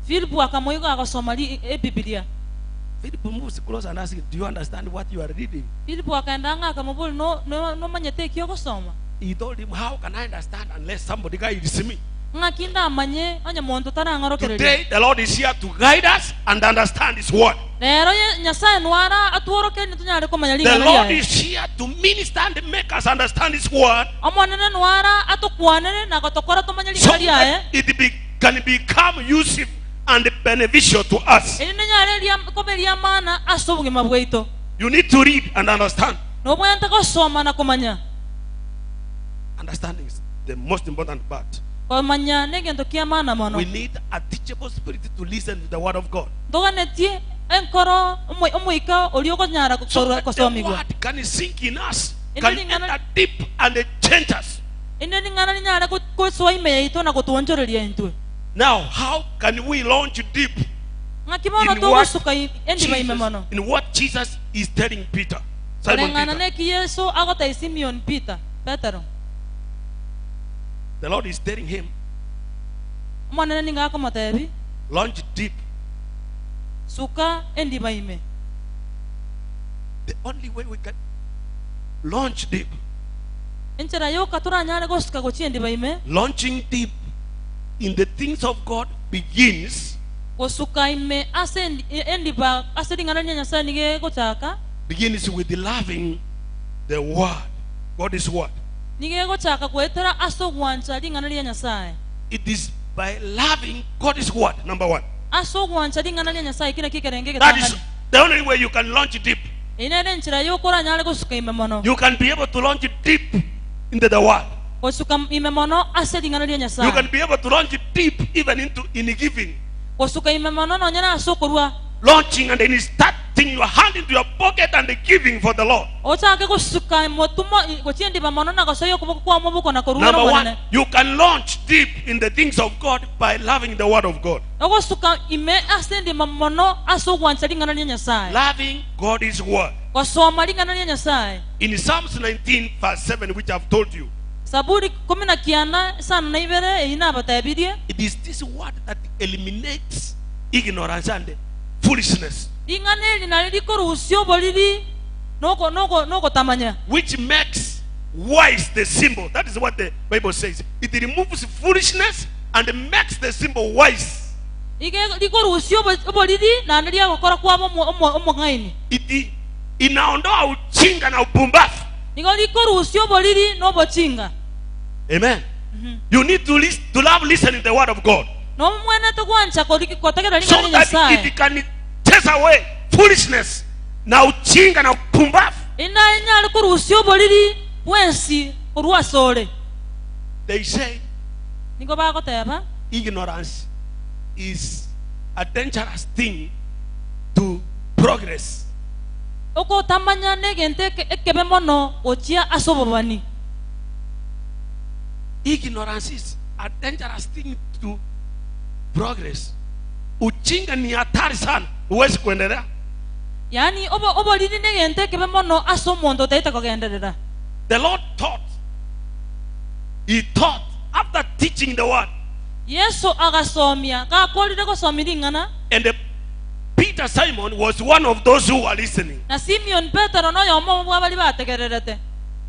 Philip moves close and asks, do you understand what you are reading? He told him, how can I understand unless somebody guides me? Today the Lord is here to guide us and understand His word. The Lord is here to minister and make us understand His word, so that it can become useful and beneficial to us. You need to read and understand. Understanding is the most important part. We need a teachable spirit to listen to the word of God, so that the word can sink in us, can enter deep and change us. Now, how can we launch deep in what Jesus is telling Peter? Simon Peter. The Lord is telling him, launch deep. The only way we can launch deep, launching deep in the things of God begins with loving the word. God is word. It is by loving God's word, number one. That is the only way you can launch deep. You can be able to launch deep into the word. You can be able to launch deep even in giving. Launching and then starting your hand into your pocket and giving for the Lord. Number one, you can launch deep in the things of God by loving the word of God. Loving God is word. In Psalms 19 verse 7, which I've told you, Saburi 19 sana na ibere ina batabirie. It is this word that eliminates ignorance and foolishness, Ingane linaliko rusio boliri noko tamanya. which makes wise the symbol. That is what the Bible says. It removes foolishness and makes the symbol wise. Ige liko rusio boliri na analia gukora kwa omo ngaini. It inaondoa ujinga na upumbavu. Nigo liko rusio boliri no bochinga. Amen. You need to love listening to the word of God, No mwana to kwancha kotegera so linga that nyasaye. it can chase away foolishness na ujinga na upumbavu. Ina liko rusio boliri wensi urwa sole. They say Nigo ba ko teba. ignorance is a dangerous thing to progress. Oko tamanya negente ekebe mono ochia asobobani. Ignorance is a dangerous thing to progress. Ujinga ni hatari sana, huwezi kuendelea. Yani obo lili negente ekebe mono asomondo taita kogenderera. The Lord taught. He taught after teaching the word. Yesu agasomia ka kolire ko somiringana. And Peter Simon was one of those who were listening. Na Simeon Petero no yomo bwabali bategererete.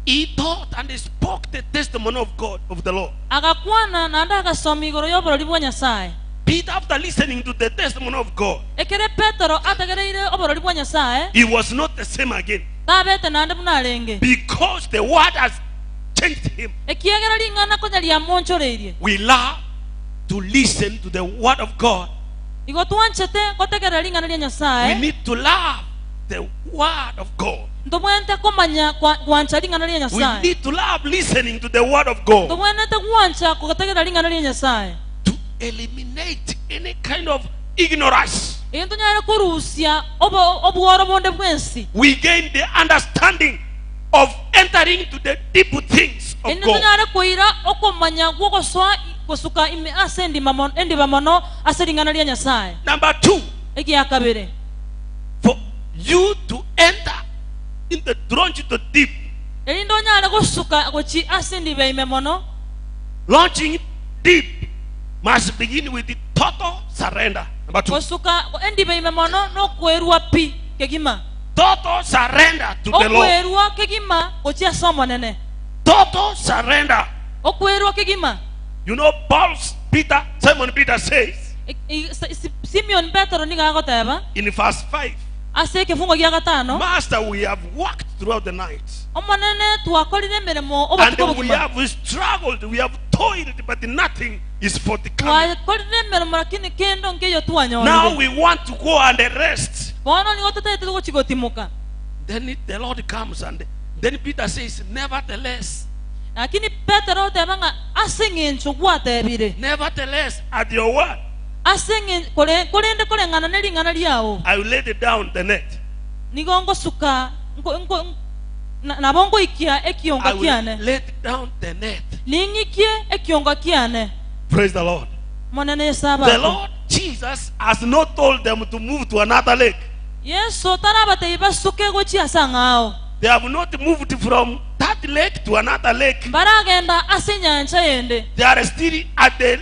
He taught and he spoke the testimony of God, of the Lord. Agakwana na anda agasomi goro yoboro libwa nyasaye. Peter, after listening to the testimony of God, Ekere Petero ategereire oboro libwa nyasaye. he was not the same again, Tabete na ande bunalenge. because the word has changed him. Ekiegera lingana konyalia monchoreirie. We love to listen to the word of God. Igo twanchete kotegera lingana lya We nyasaye. need to love the word of God. Ndobwente komanya kwancha lingana lya We nyasaye. need to love listening to the word of God Ndobwente kwancha kotegera lingana lya nyasaye. to eliminate any kind of ignorance. Into nyara kurusia obuoro bonde bwensi. We gain the understanding of entering to the deep things of Into God. nyara kuira okomanya gwokosoa kosuka ime asendi mamon endi bamono aseringana lya nyasaye. Number 2, Eki akabere. for you to enter in the plunge to deep, Elindo nyara kosuka gochi asendi baime mono. launching deep must begin with the total surrender. Number 2, Kosuka endi baime mono no kwerua pi kegima. total surrender to the Lord. Okwerua kegima gochi asomo nene. Total surrender. Okwerua kegima. You know, Simon Peter says Simeon Petero niga agoteba in verse 5, ase kifungo gya gatano Master, we have worked throughout the night, omonene twakolire mirimo and obatuko we bugima have struggled, we have toiled, but nothing is forthcoming. twakolire mirimo lakini kendo ngeyo Now tuwanyonye we want to go and rest. bono ni gototaite gochigotimuka Then the Lord comes, and then Peter says, nevertheless, lakini Petero otebanga ase ng'encho gwatebire nevertheless, at your word, ase kolende koleng'ana neling'ana liawo I will lay down the net. nigo ngosuka nabo ngoikia ekiongo I will kiane lay down the net. ning'ikie ekiongo kiane Praise the Lord. monene The yesaba Lord Jesus has not told them to move to another lake. Yesu tarabatei basuke gochi asang'ao They have not moved from that lake to another lake. baragenda ase nyanja yende They are still at the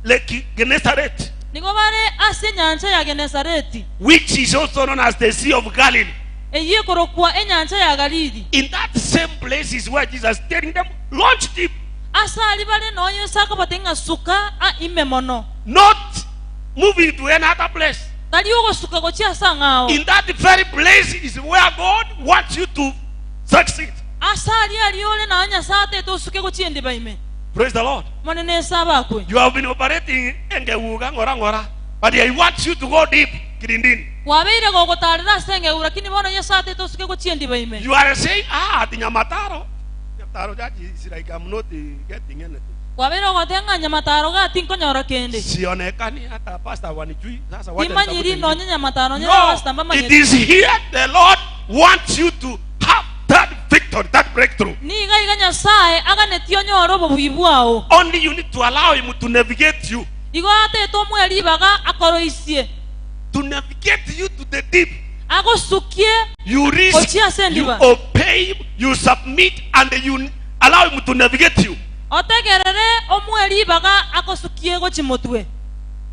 Lake Gennesaret, nigo bare ase nyanja ya Genesareti which is also known as the Sea of Galilee. eyikorokwa enyanja ya Galili In that same place is where Jesus is telling them, launch deep, asali bare no Yesu akabatenga suka a ime mono not moving to any other place. tali ogosuka gochi asang'ao In that very place is where God wants you to succeed. asali aliole na Nyasaye tosuke gochi ende baime Praise the Lord. monene yesaba kwe You have been operating engewuga ngora ngora, but He wants you to go deep. Kirindini. wabeire gogotarira senge lakini bono Nyasaye tosuke gochi ende baime You are saying, the Nyamataro. Nyamataro, that is like I'm not getting anything. wabeire gotenga Nyamataro ga tinkonyora kende Sionekani hata pastor wanijui. Sasa wacha timanyiri nitafute no ingine. Nyamataro nyera wastamba No, it manyiri is here the Lord wants you to have that victory, that breakthrough. ni iga Nyasaye aganetio nyoro bobuibwao Only you need to allow Him to navigate you. igo ate to mweri baga akoroisie To navigate you to the deep. agosukie You risk, Ochia sendi you ba. obey Him, you submit, and you allow him to navigate you. otegerere omweri baga akosukie gochimotwe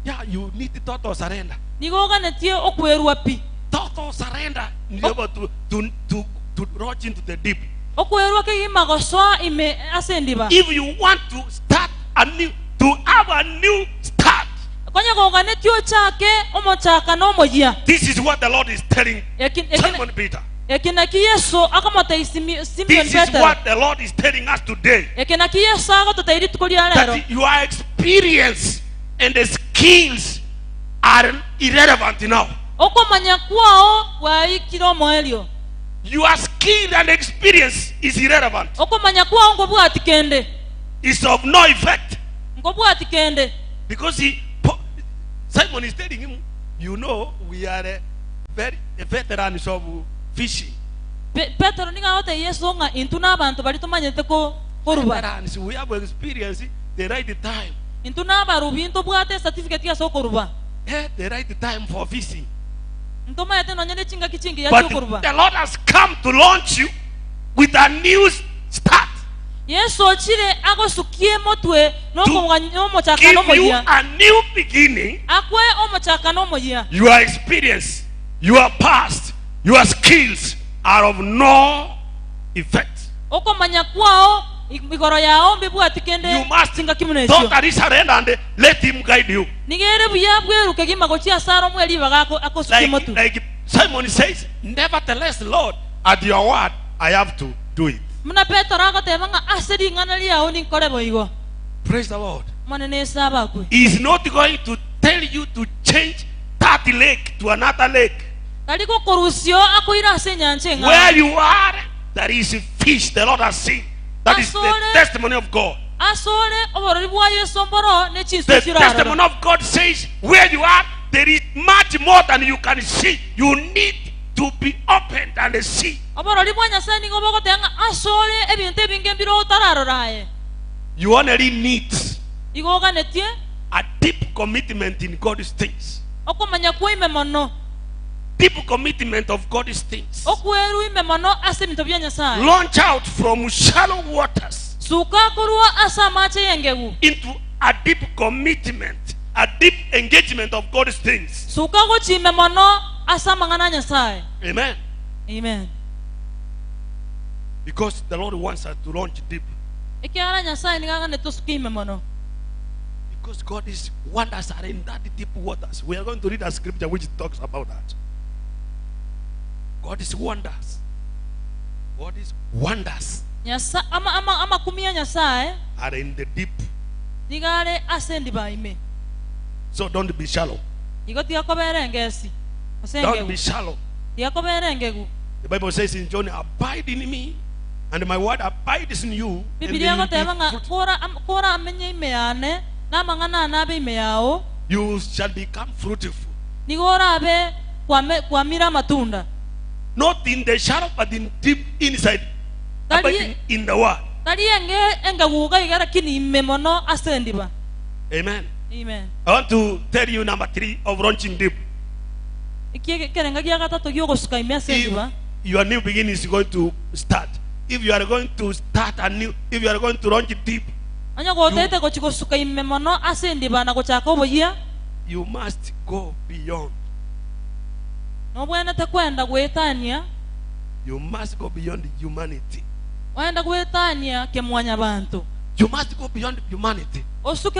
Yeah, you need total surrender. nigoganetie okwerwa pi Total surrender. You're able to launch into the deep. okwerwa kegima gosoa ime asendiba If you want to start a new, to have a new start, konya goganetio chake omochaka nomoyia this is what the Lord is telling Simon Peter. ekinaki yesu akamotei Simeon This is Peter what the Lord is telling us today. ekinaki yesu agototeiri tukoria rero That your experience and the skills are irrelevant now. okomanya kwao waikire omoerio Your skill and experience is irrelevant. okomanya kwao ngobwati kende It's of no effect. ngobwati kende Because Simon is telling him, you know, we are a veterans of fishing. Petero ningaote yesu nga intu n'abantu bari tumanyete ko koruba Veterans, we have experience the right time. intu n'abarubi intu bwate certificate ya so koruba The right time for fishing. ntoma yete nonyene chinga kichingi ya But koruba the Lord has come to launch you with a new start. yesu ochire agosukie motwe omochaka Give you nomoyia a new beginning. akwe omochaka nomoyia Your experience, your past, your skills are of no effect. okomanya kwao igoro yao mbibwati kende You must chinga kimunesio totally surrender and let him guide you. nigere buya bweruke gimagochia saro mweli baga akosukie motu Like Simon says, nevertheless, Lord, at your word, I have to do it. muna Petero agoteba nga asedi ngana liao ninkore boigo Praise the Lord. manene saba kwe He is not going to tell you to change that lake to another lake. kaliko korusio akoira ase nyanche nga Where you are, there is a fish the Lord has seen. That is the Asole. testimony of God. asole oborori bwa yesu mboro ne chinsu The kiraro testimony of God says, where you are, there is much more than you can see. You need to be opened and see. oborori bwa nyasaye ningo bogotenga asole ebintu ebinge mbiro utararoraye You only need igoganetie a deep commitment in God's things. okomanya kuime mono Deep commitment of God's things. okweru ime mono ase bintu bya nyasaye Launch out from shallow waters suka kurwa asa mache yengegu into a deep commitment, a deep engagement of God's things. suka gochime mono asa mangana nyasaye Amen. amen Because the Lord wants us to launch deep. ikiara nyasaye ningaga ne tusukime mono Because God is wonders are in that deep waters. We are going to read a scripture which talks about that. God is wonders. God is wonders nyasa ama kumia nyasaye are in the deep. nigare asendi baime So don't be shallow. igoti yakobere ngesi Don't osengegu be shallow. yakobere ngegu The Bible says in John, abide in me, and my word abides in you. And Biblia you will goteba be nga fruitful. kora amenye ime yane na mangana na be ime yao You shall become fruitful. nigora abe kwamira matunda Not in the shallow, but in deep inside. That Abiding in the word. kali enge engaguga igara kini ime mono asendi ba Amen. amen I want to tell you number 3 of launching deep. kerenga gya gatatu gyogosuka ime asendi ba If your new beginning is going to start, if you are going to start anew, if you are going to launch deep, anya gotete gochikosuka ime mono asendi ba na gochaka oboyia you must go beyond. nobwene tekwenda gwetania You must go beyond humanity. wenda gwetania kemwanya bantu You must go beyond humanity. osuke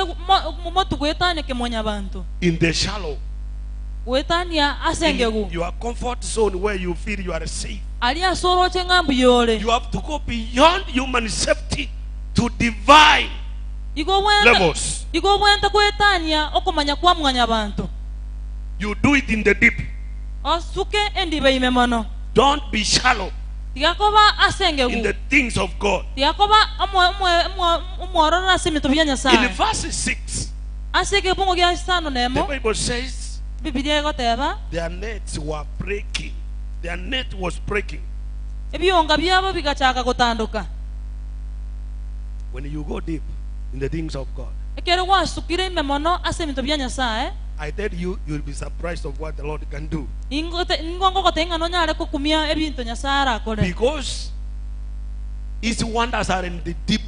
motu gwetania kemwanya bantu In the shallow, gwetania asengegu in your comfort zone where you feel you are safe. ali asoroche ngambu yole You have to go beyond human safety to divine levels. igo bwenta gwetania okomanya kwa mwanya bantu You do it in the deep. osuke endibe ime mono Don't be shallow tigakoba in asengegu the things of God. tigakoba omworora simitu bya In nyasaye verse 6, aseke bungo gya isano the nemo Bible says bibiliya egoteba their nets were breaking. Their net was breaking. ebiyonga byabo bigachaka gutanduka When you go deep in the things of God, ekere wasukire ime mono ase bintu bya nyasaye I tell you, you'll be surprised of what the Lord can do. ingongo gotenga no nyare kukumia ebintu nyasaye arakore Because His wonders are in the deep.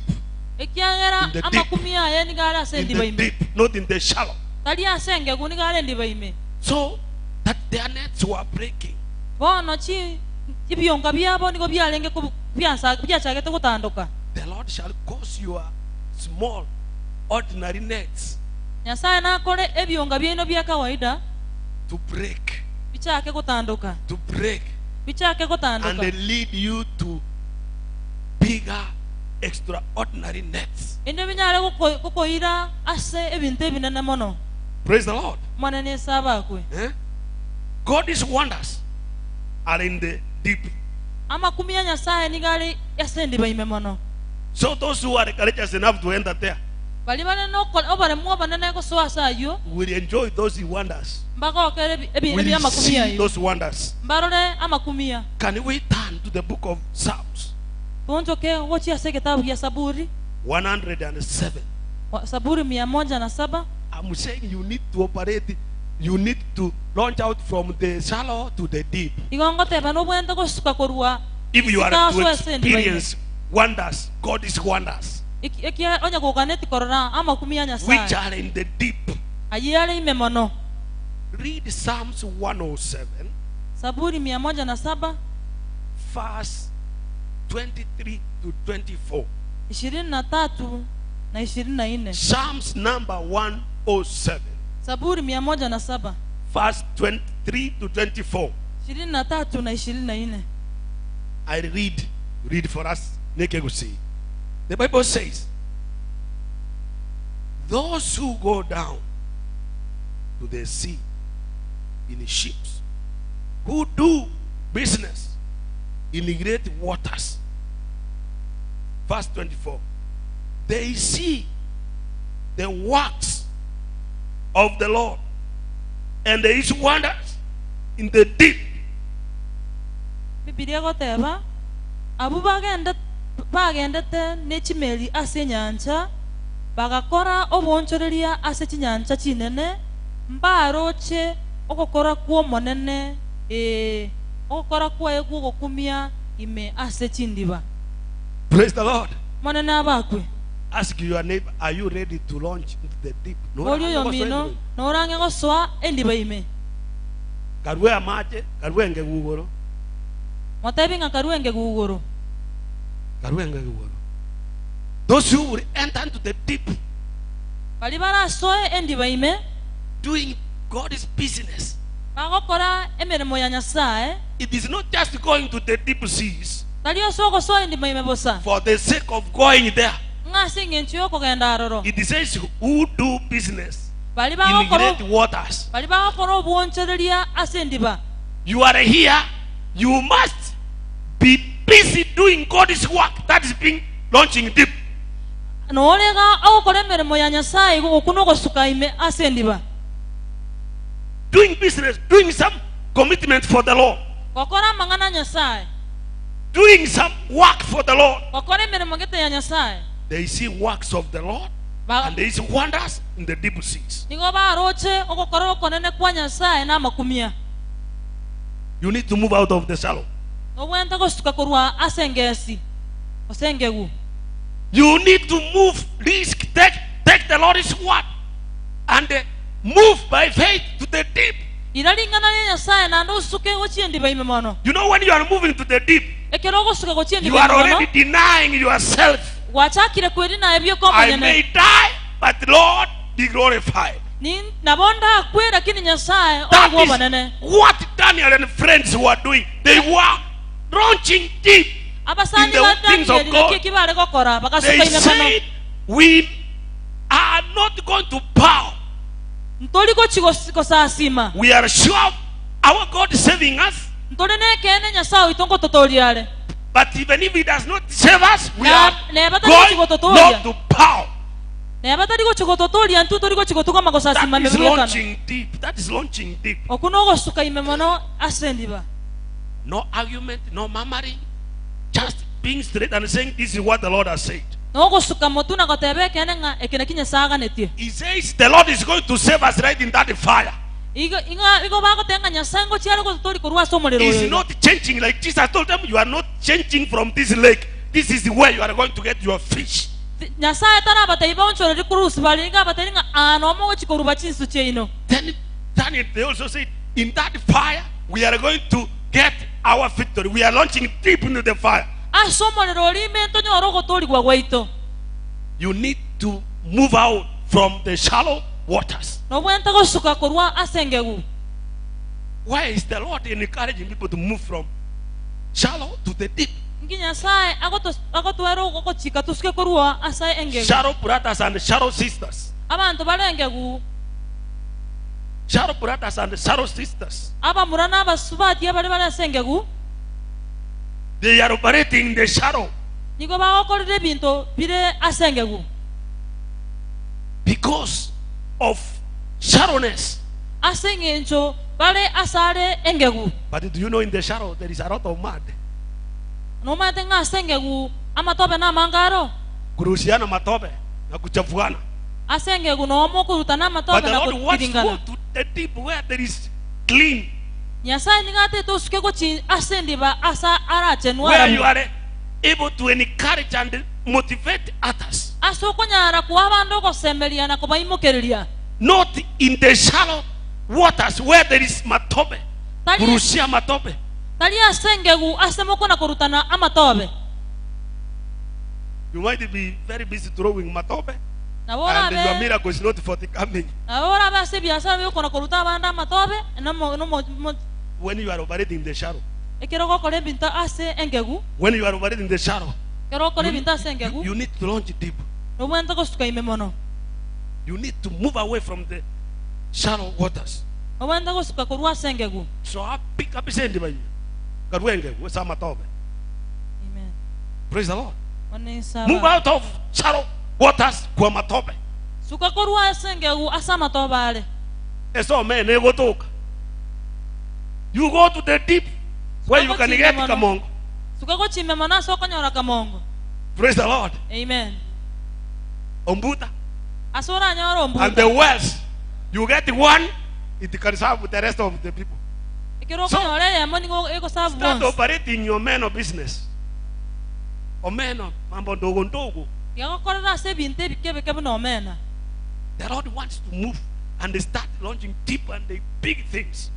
ekiangera In the deep. amakumi aya nigala In asendi the baime deep, not in the shallow. tali asenge kunigala ndi baime So that their nets were breaking. bono chi ibiyonga byabo niko byalenge byachagete kutanduka. The Lord shall cause your small, ordinary nets Nyasaye nakole ebiyonga byeno bya kawaida to break. bichake kutanduka. To break. Bichake And kutanduka. they lead you to bigger, extraordinary nets. Inde binyale kukoira ase ebintu ebinene mono. Praise the Lord. Mwanene saba kwe. God's wonders are in the deep. Amakumi ya Nyasaye nigale yasendi baime mono. So those who are courageous enough to enter there Bali bana no obare mo banene ko swasa yo will enjoy those wonders. mbaka okere ebi Will amakumi see ayo. those wonders. Mbarole amakumi ya. Can we turn to the book of Psalms Tunjo ke wochi ase kitabu ya Saburi. 107? Saburi 107. I'm saying you need to operate, you need to launch out from the shallow to the deep. Igongote bano bwenda ko suka korua. If you are to Sikaso esendi baime. experience wonders, God's wonders, Ikia onya kokaneti korona amakumi ya which Nyasaye. are in the deep. Ayale ime mono. Read Psalms 107, Saburi 107 verse 23 to 24. 23 na 24. Psalms number 107, Saburi 107 verse 23 to 24. 23 na 24. I read for us. The Bible says, those who go down to the sea in ships, who do business in the great waters. Verse 24. They see the works of the Lord, and there is wonders in the deep. Bibilia goteba abu bagendete n'ekimeli ase nyanja bagakora obonchoreria ase chinyanja chinene mbaroche okokora kwa monene okokora kwa egu gokumia ime ase chindiba. Praise the Lord. Monene abakwe Ask your neighbor, are you ready to launch into the deep? olio yomino norange goswa endiba ime Karwe amaje, karwe ngegugoro. motebinga karuenge guguru. Karwe ngegugoro. Those who will enter into the deep, Bali barasoe endiba ime doing God's business. bagokora emirimo ya Nyasaye. It is not just going to the deep seas Talio soko so endiba ime bosa for the sake of going there. ngasi ngenchyo kogenda aroro. It says who do business Bali in bagokora great waters. bali bagokora obwonchereria ase endiba. You are here, you must be busy doing God's work that is being launching deep. Nolega okora emirimo ya Nyasaye okuno gosuka ime ase endiba. Doing business, doing some commitment for the Lord, Gokora mangana Nyasaye. doing some work for the Lord. Gokora emirimo gete ya Nyasaye. They see works of the Lord and there is wonders in the deep seas. Nigo baroche okokora okonene kwa Nyasaye na makumia. You need to move out of the shallow. Obwenda gosuka korwa ase ngesi. Osengegu. You need to move, risk, take the Lord's word and move by faith to the deep. Iralingana ne Nyasaye na ndo suke gochi endiba ime mono. You know, when you are moving to the deep, Ekero gosuka gochi you endiba are ime mono. already denying yourself. Wachakire kweri na ebyo I komanyene. may die, but Lord be glorified. Ni nabonda kwera lakini Nyasaye That ogwo is banene. what Daniel and friends were doing. They were launching deep. Abasani in the ba things of Daniel God. leki kibale gokora They bakasuka ime mono. said, we are not going to bow. Ntoli ko chiko sasima. We are sure our God is saving us. Ntole ne kene Nyasaye itongo totoliale. But even if He does not save us, we Na- are ne batali going chikototolia. not to bow. Ne batali ko chikototolia ntu tori ko chikotuka makosasima That is mebulekana. launching deep. That is launching deep. Okuno gosuka ime mono asendiba. No argument, no murmuring. Just being straight and saying, this is what the Lord has said. No gosuka motuna gotebe kene nga ekene kinya saga netie. He says the Lord is going to save us right in that fire. Igo bago tenga Nyasaye ngo chialo ko tori korwa somo lero. He's not changing like Jesus told them. You are not changing from this lake this is where you are going to get your fish. Nyasaye tara bataiba onchoro rikurusi balinga batalinga anomo chikoruba chinsu cheino. Then Daniel, they also said, in that fire, we are going to get our victory. We are launching deep into the fire. You need to move out from the shallow waters. Why is the Lord encouraging people to move from shallow to the deep? Shallow brothers and shallow sisters. Shallow brothers and shallow sisters. They are operating in the shadow because of shallowness. But do you know in the shadow there is a lot of mud? Kurushiana matope na kuchafuana. But the Lord wants to go to the deep where there is clean. Where you are able to encourage and motivate others. Not in the shallow waters where there is matope. Kurushia matope. You might be very busy throwing matope, and your miracle is not forthcoming. When you are operating in the shadow, when you are operating in the shadow, you need to launch deep. You need to move away from the shallow waters. So I pick up his end. Amen. Praise the Lord. Move out of shallow waters. So man, you go to the deep where you can get kamongo. Praise the Lord. Amen. Ombuta. And the wells, you get one, it can serve with the rest of the people. So, start operating your man of business. Or man of mambo ndogo ndogo. The Lord wants to move and start launching deep and the big things.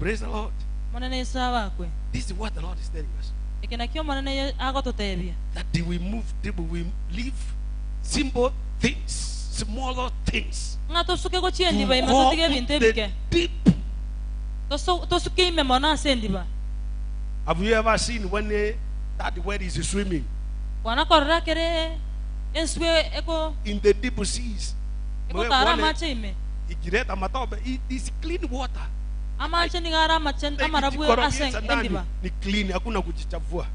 Praise the Lord. This is what the Lord is telling us. That we move deep, we leave simple things, smaller things. To go the deep. Have you ever seen when that word is swimming? In the deep seas. It is clean water. Ni clean, hakuna kujichafua.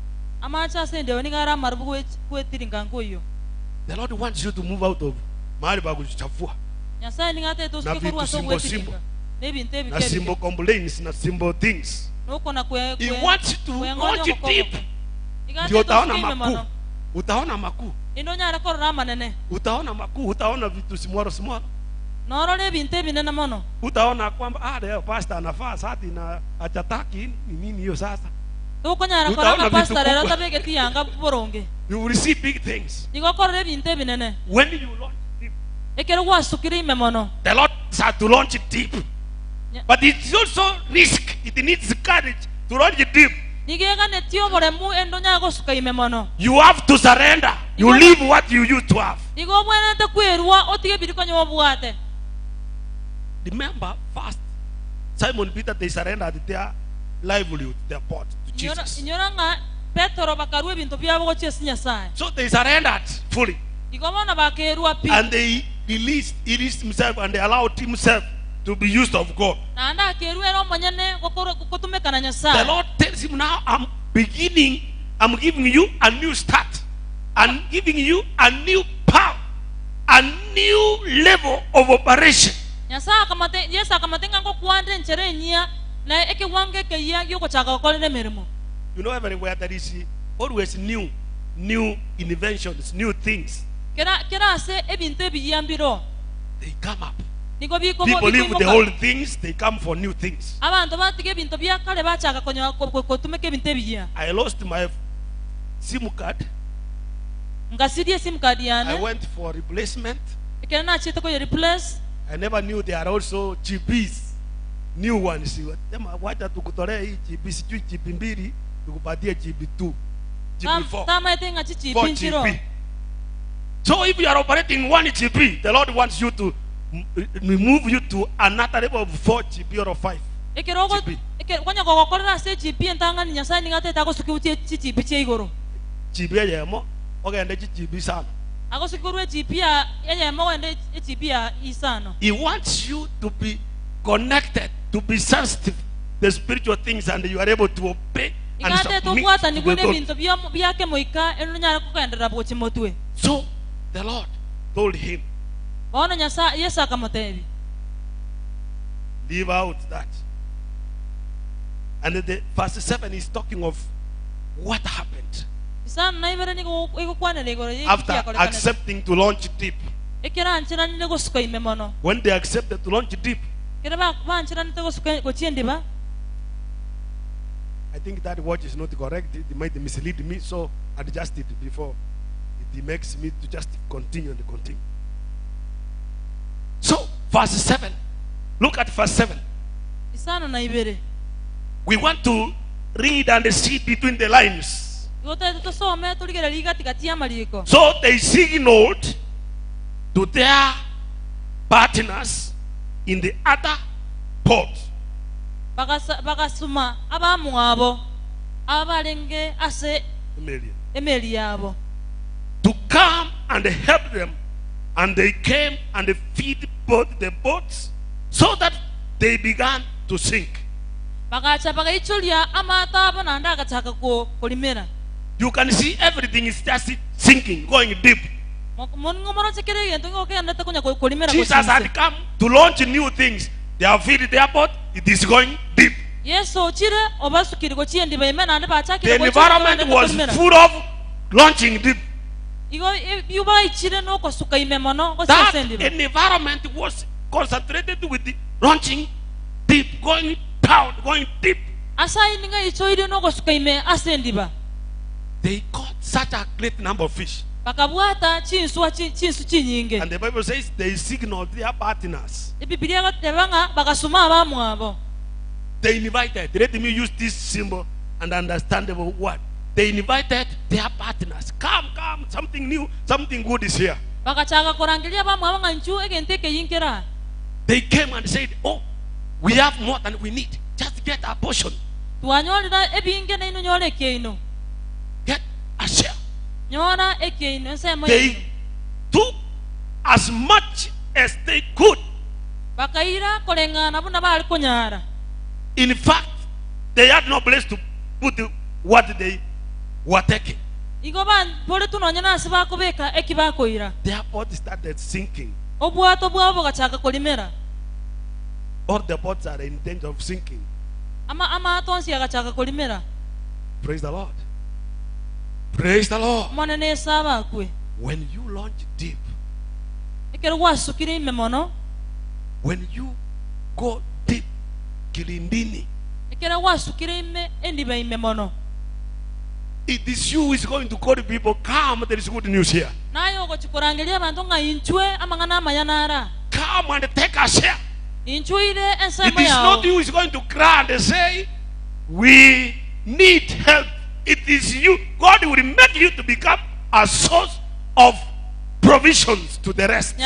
The Lord wants you to move out of mahali pa kujichafua. Na vitu simbo. Na simbo complaints na simbo things. He wants you to launch deep. Ndio utaona makuu. Utaona makuu. Utaona makuu, utaona vitu simwaro. Utaona kwamba leo pastor anafaa sati na achataki ni nini hiyo sasa. You will see big things. When you launch deep, the Lord has to launch it deep. But it's also risk. It needs courage to launch it deep. You have to surrender. You leave what you used to have. Remember, first, Simon Peter, they surrendered their livelihood, their pot to Jesus. So they surrendered fully. And they released himself and they allowed himself to be used of God. The Lord tells him now, I'm giving you a new start. I'm giving you a new power, a new level of operation. You know, everywhere there is always new inventions, new things. They come up. People leave the old things, they come for new things. I lost my SIM card. I went for replacement. I never knew there are also GBs, new ones. Wacha tukutolea hii GB sijui GB mbili tukupatie GB 2, GB 4, 4 GB. So if you are operating 1 GB, the Lord wants you to move you to another level of 4 GB or 5 GB. GB yemo ogende GB sana. He wants you to be connected, to be sensitive to the spiritual things, and you are able to obey and submit to the Lord. So the Lord told him, leave out that. And the verse 7 is talking of what happened after accepting to launch deep. When they accepted to launch deep, I think that word is not correct. It might mislead me, so I adjust it before it makes me to just continue and continue. So verse 7, look at verse 7. We want to read and see between the lines. So they signaled to their partners in the other port. To come and help them, and they came and feed both the boats, so that they began to sink. You can see everything is just sinking, going deep. Jesus had come to launch new things. They have filled the airport, it is going deep. The environment was full of launching deep. That environment was concentrated with the launching deep, going down, going deep. They caught such a great number of fish. And the Bible says they signaled their partners. They invited. Let me use this symbol and understandable word. They invited their partners. Come, come, something new, something good is here. They came and said, oh, we have more than we need. Just get a portion. Get a share. They took as much as they could. In fact, they had no place to put what they were taking. The airport started sinking. All the boats are in danger of sinking. Praise the Lord. Praise the Lord. When you launch deep, when you go deep, kilindini, it is you who is going to call the people, come, there is good news here. Come and take a share. It is not you who is going to cry and say, we need help. It is you. God will make you to become a source of provisions to the rest.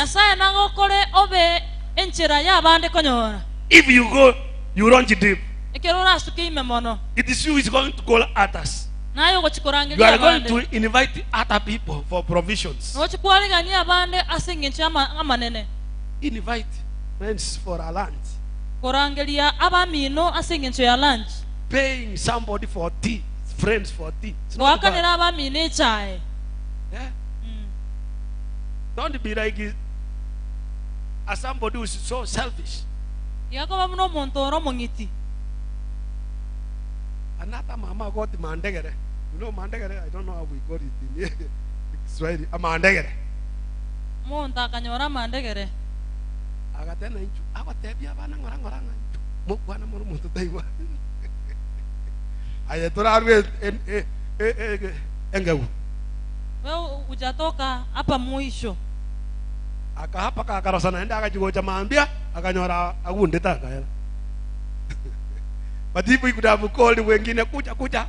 If you go, you launch deep. It is you who is going to call others. You are going to invite other people for provisions. Invite friends for a lunch. Paying somebody for tea. Friends for tea. Yeah? Don't be like as somebody who is so selfish. Another mama got mandegere. You know mandegere? I don't know how we got it in Swahili. A mandegere. agatena inchu agatebia bana ngora mukwana muri muntu taiwa ayatorarwe engeu wewe hujatoka hapa mwisho. Akahapa kakarosana enda akajigocha maambia akanyora agundeta kaela. Batibu ikudabu koli wengine kuja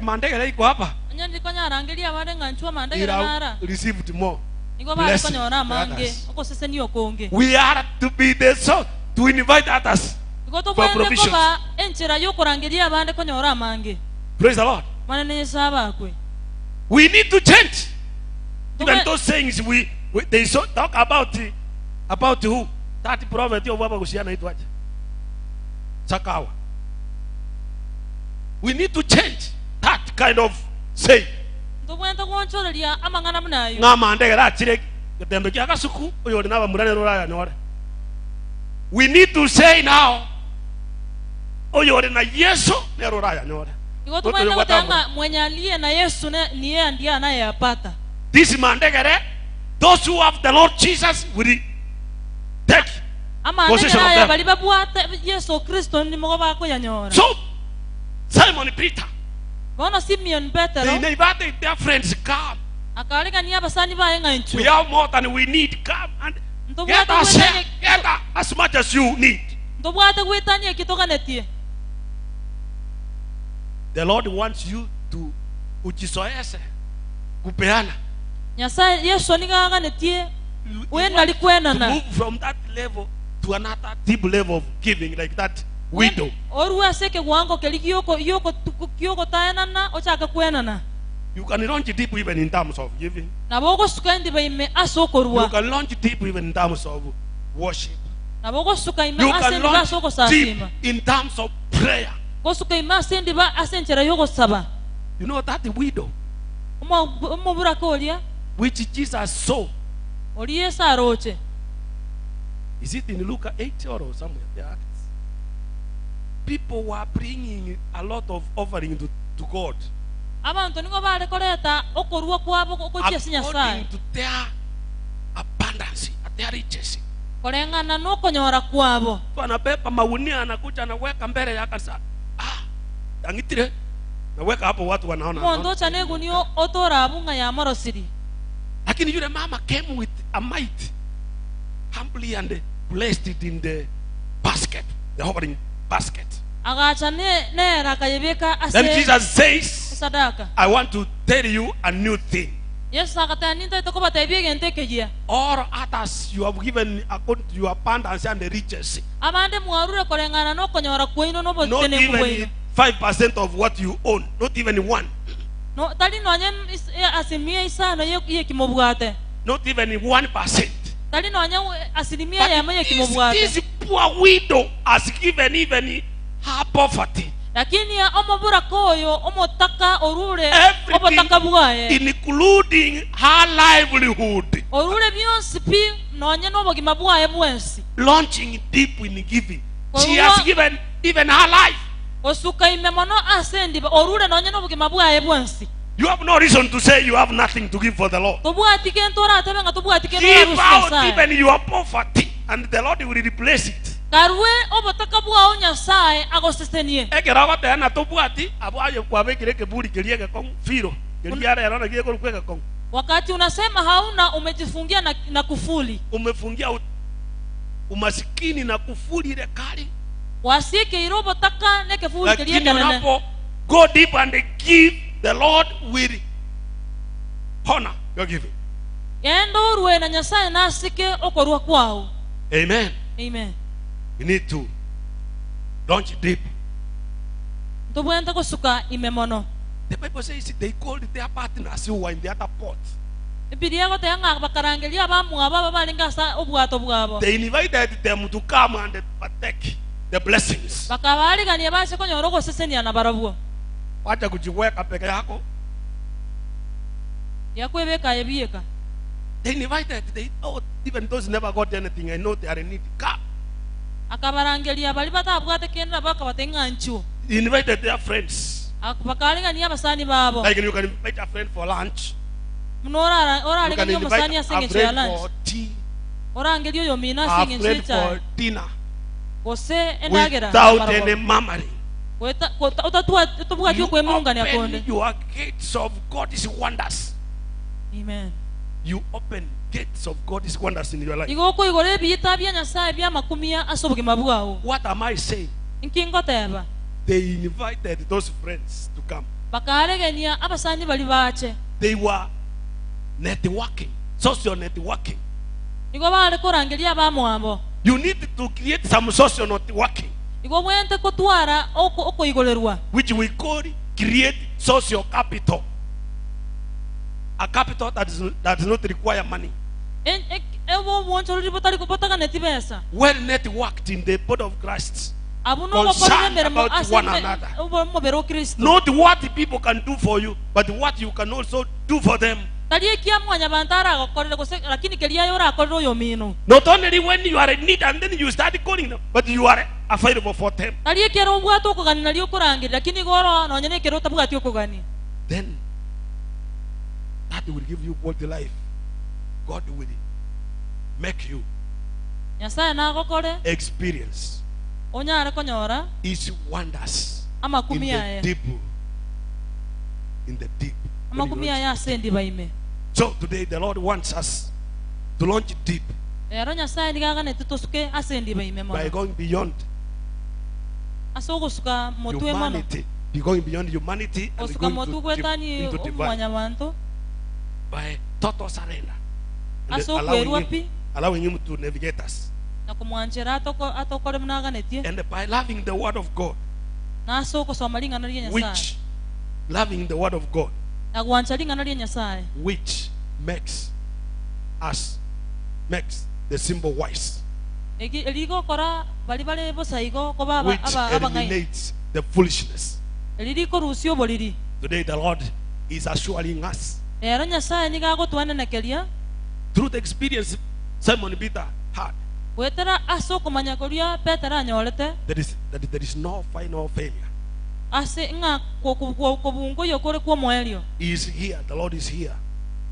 mandegele iko hapa. Nyandi konya rangelia wale nganchua mandegele nara. Received more. Niko bali konya mange. Oko sese niyo konge. We are to be the salt to invite others. Niko to bwende koba enchira yuko rangelia wale konya mange. Praise the Lord. Manene saba kwe. We need to change. Even those sayings they so talk about who? That prophet of Baba Gusiana itwaje? Sakawa. We need to change that kind of saying. Ndobwenda koncholeria amangana munayo. Ngama ndegera chire getembe kya kasuku oyo naba murane roraya nore. We need to say now oyo na Yesu ne roraya nore. Niko tumwenda kutanga mwenye aliye na Yesu ni yeye ndiye anayeyapata. This mandegere, those who have the Lord Jesus will take possession of them. So Simon Peter, they invited their friends, come. We have more than we need, come and get us here, get as much as you need. The Lord wants you to ujisoese kupeana. To move from that level to another deep level of giving, like that widow. You can launch deep even in terms of giving. You can launch deep even in terms of worship. You can launch deep in terms of prayer. You know that widow which Jesus saw. Is it in Luke 8 or somewhere? Yeah. People were bringing a lot of offering to God according to their abundance, their riches. Anapepa maunia anakuja anaweka mbele ya kanisa. Angitire naweka hapo watu wanaona. Lakini yule mama came with a mite, humbly and placed it in the basket, the offering basket. Then Jesus says, I want to tell you a new thing. All others you have given according to your abundance and the riches. Not even 5% of what you own, not even one. Not even 1%. This poor widow has given even her poverty. Everything, including her livelihood. Launching deep in giving. She has given even her life. You have no reason to say you have nothing to give for the Lord. Give out even your poverty, and the Lord will replace it. Wakati unasema hauna, umejifungia na kufuli. Umefungia umasikini na kufuli ile kali. Wasike irobo taka ne kefuli kiliye kanene. Go deep and give, the Lord will honor your giving. Yendo ruwe na Nyasaye nasike okorwa kwao. Amen. Amen. You need to launch deep. The Bible says they called their partners who were in the other port. They invited them to come and partake the blessings. Wacha kujiweka peke yako. They invited, even those never got anything, I know they are in need. Come. They invited their friends. Like you can invite a friend for lunch. You can invite a friend for tea orangerio yo mina I've singing prayed chicha for dinner ose endagera without any murmuring. weta utatua tubuga You kwe munga ni akonde. open your gates of God's wonders. Amen. You open gates of God's wonders in your life. Igoko igore biyita bya nyasaye bya makumia asobuke mabugao. What am I saying? Inkingo teba. They invited those friends to come. Bakaregenia abasanyi bali bache. They were networking, social networking. Igo bale korangelia ba mwambo. You need to create some social networking, Igo mwente kotwara oko igolerwa. which we call create social capital. A capital that does not require money. Ewo woncho ribotari kopotaka netibesa. Well networked in the body of Christ. Abuno Concerned about one another. mo bero Kristo. Not what the people can do for you, but what you can also do for them. Taliye kia mwanya bantara akorere kose lakini kelia yora akorero yo mino. Not only when you are in need and then you start calling them, but you are available for them. Taliye kero bwato ko ganina liyo kurangira lakini goro no nyene kero tabuga tiyo ko gani. Then that will give you both life. God will make you Nyasaye na gokore experience onyare konyora His wonders in amakumia the ya. deep. In the deep. When you Amakumia launch. ya sendi baime. So today the Lord wants us to launch deep Ero Nyasaye ndigaga netitosuke asendi baime mo. by going beyond Asoko suka motwe mono. humanity. Be going beyond humanity and Osuka going motu kwetani into divine umwanya wanto. by total surrender. And Aso allowing kwerwa him, pi allowing him to navigate us. na kumwanchera atokore mnaga netie. And by loving the word of God, Na asoko somalinga na Nyasaye. which loving the word of God, Na kuanchalinga na Nyasaye. which makes the simple wise, Eligo kora balibale bosaigo ko baba which aba ngai. eliminates the foolishness. Eliliko rusio boliri. Today the Lord is assuring us Ero Nyasaye nigago twana nekelia. through the experience Simon Peter had Wetera asoko manyakolia Petera nyolete. that there is no final failure. Ase nga ko bungo yokore kwa moelio. He is here. The Lord is here.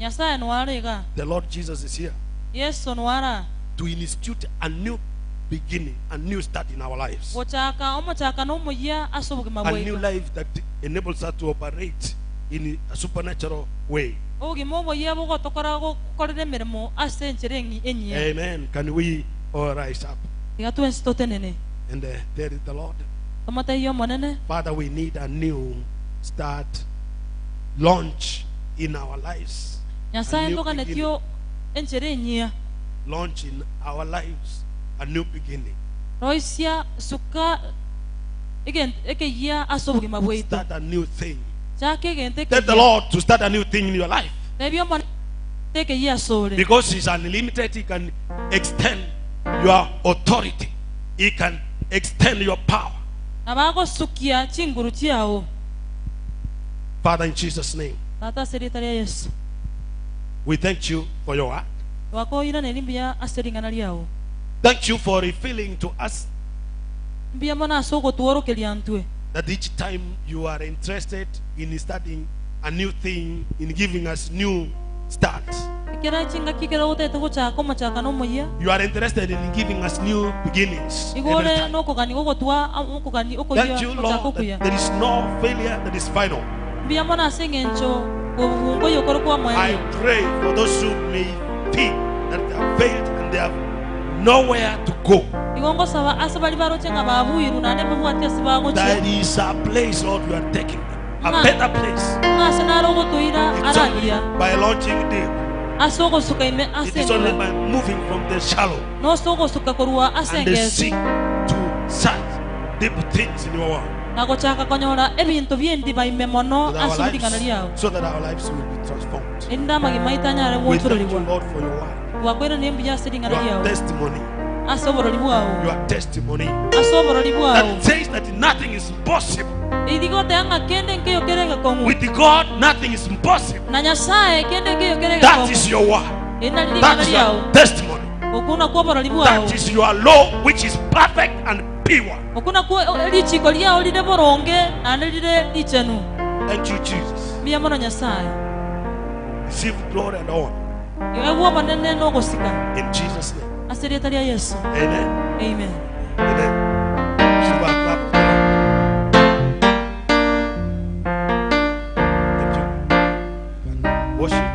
Nyasaye nwariga. The Lord Jesus is here Yesu nwara. to institute a new beginning, a new start in our lives. Ochaka omochaka no moya asobuke A new mabwe. life that enables us to operate in a supernatural way. Ogi mo moya bogo tokora go korere meremo asenchere enyi. Amen. Can we all rise up Igatu enstotenene. and tell the Lord, Tomata yo monene. Father, we need a new start, launch in our lives. Nyasaye A new ndoka beginning. netio enchere enyi. Launch in our lives, a new beginning. Roisia suka eke ya asobuke mabwe. Start a new thing. Chake gente Tell the Lord to start a new thing in your life. Nebio mon teke ya sore. Because He's unlimited, He can extend your authority. He can extend your power. Abago sukia chinguru chiao. Father, in Jesus' name, Tata seritaria Yesu. we thank you for your word. Wako ina nelimbia aseringa liao. Thank you for revealing to us Mbia mona asoko tuoro keliantue. that each time you are interested in starting a new thing, in giving us new starts. Kira chinga kikira wote to chako machaka no moya. You are interested in giving us new beginnings. every Igore time. no kokani go tua ko gani oko Thank ya you, chako Lord, kuya. that there is no failure that is final. Mbia mona sengencho go bungo yokoro kwa I moya. pray for those who may feel that they have failed and they have nowhere to go. Igongo sawa asabali baro chenga babu iru na nembe buatia sibago There che. is a place, Lord, you are taking them. A Na- better place. Na senaro go tuira It's only aragia. by launching deep. Asoko suka ime It is only asenga. by moving from the shallow No soko suka korua and they asenge. seek to search deep things in your world. Nago chaka konyora ebintu biendi baime mono So that our asubikana liao. lives, so that our lives will be transformed. Inda magi maitanya re We thank you, wonchoro Lord, for your word. wakwera nembya seringa Your liao. testimony. Asoboro libwao. Your testimony Asoboro libwao. that says that nothing is impossible. Idigo tanga kende nkeyo kerega kongu. With God, nothing is impossible. Na nyasaye kende nkeyo kerega That kongu. is your word. Ina That liga is liao. your testimony. Okuna kuoboro libwao. That is your law, which is perfect and pure. Okuna ku lichiko liao lide boronge ande lide lichenu. Thank you, Jesus. Biya mono nyasaye. Receive glory and honor Yewo manene no gosika. in Jesus' name. Asiritalia Yesu. Amen. Amen. Amen. Shiba clap. Worship.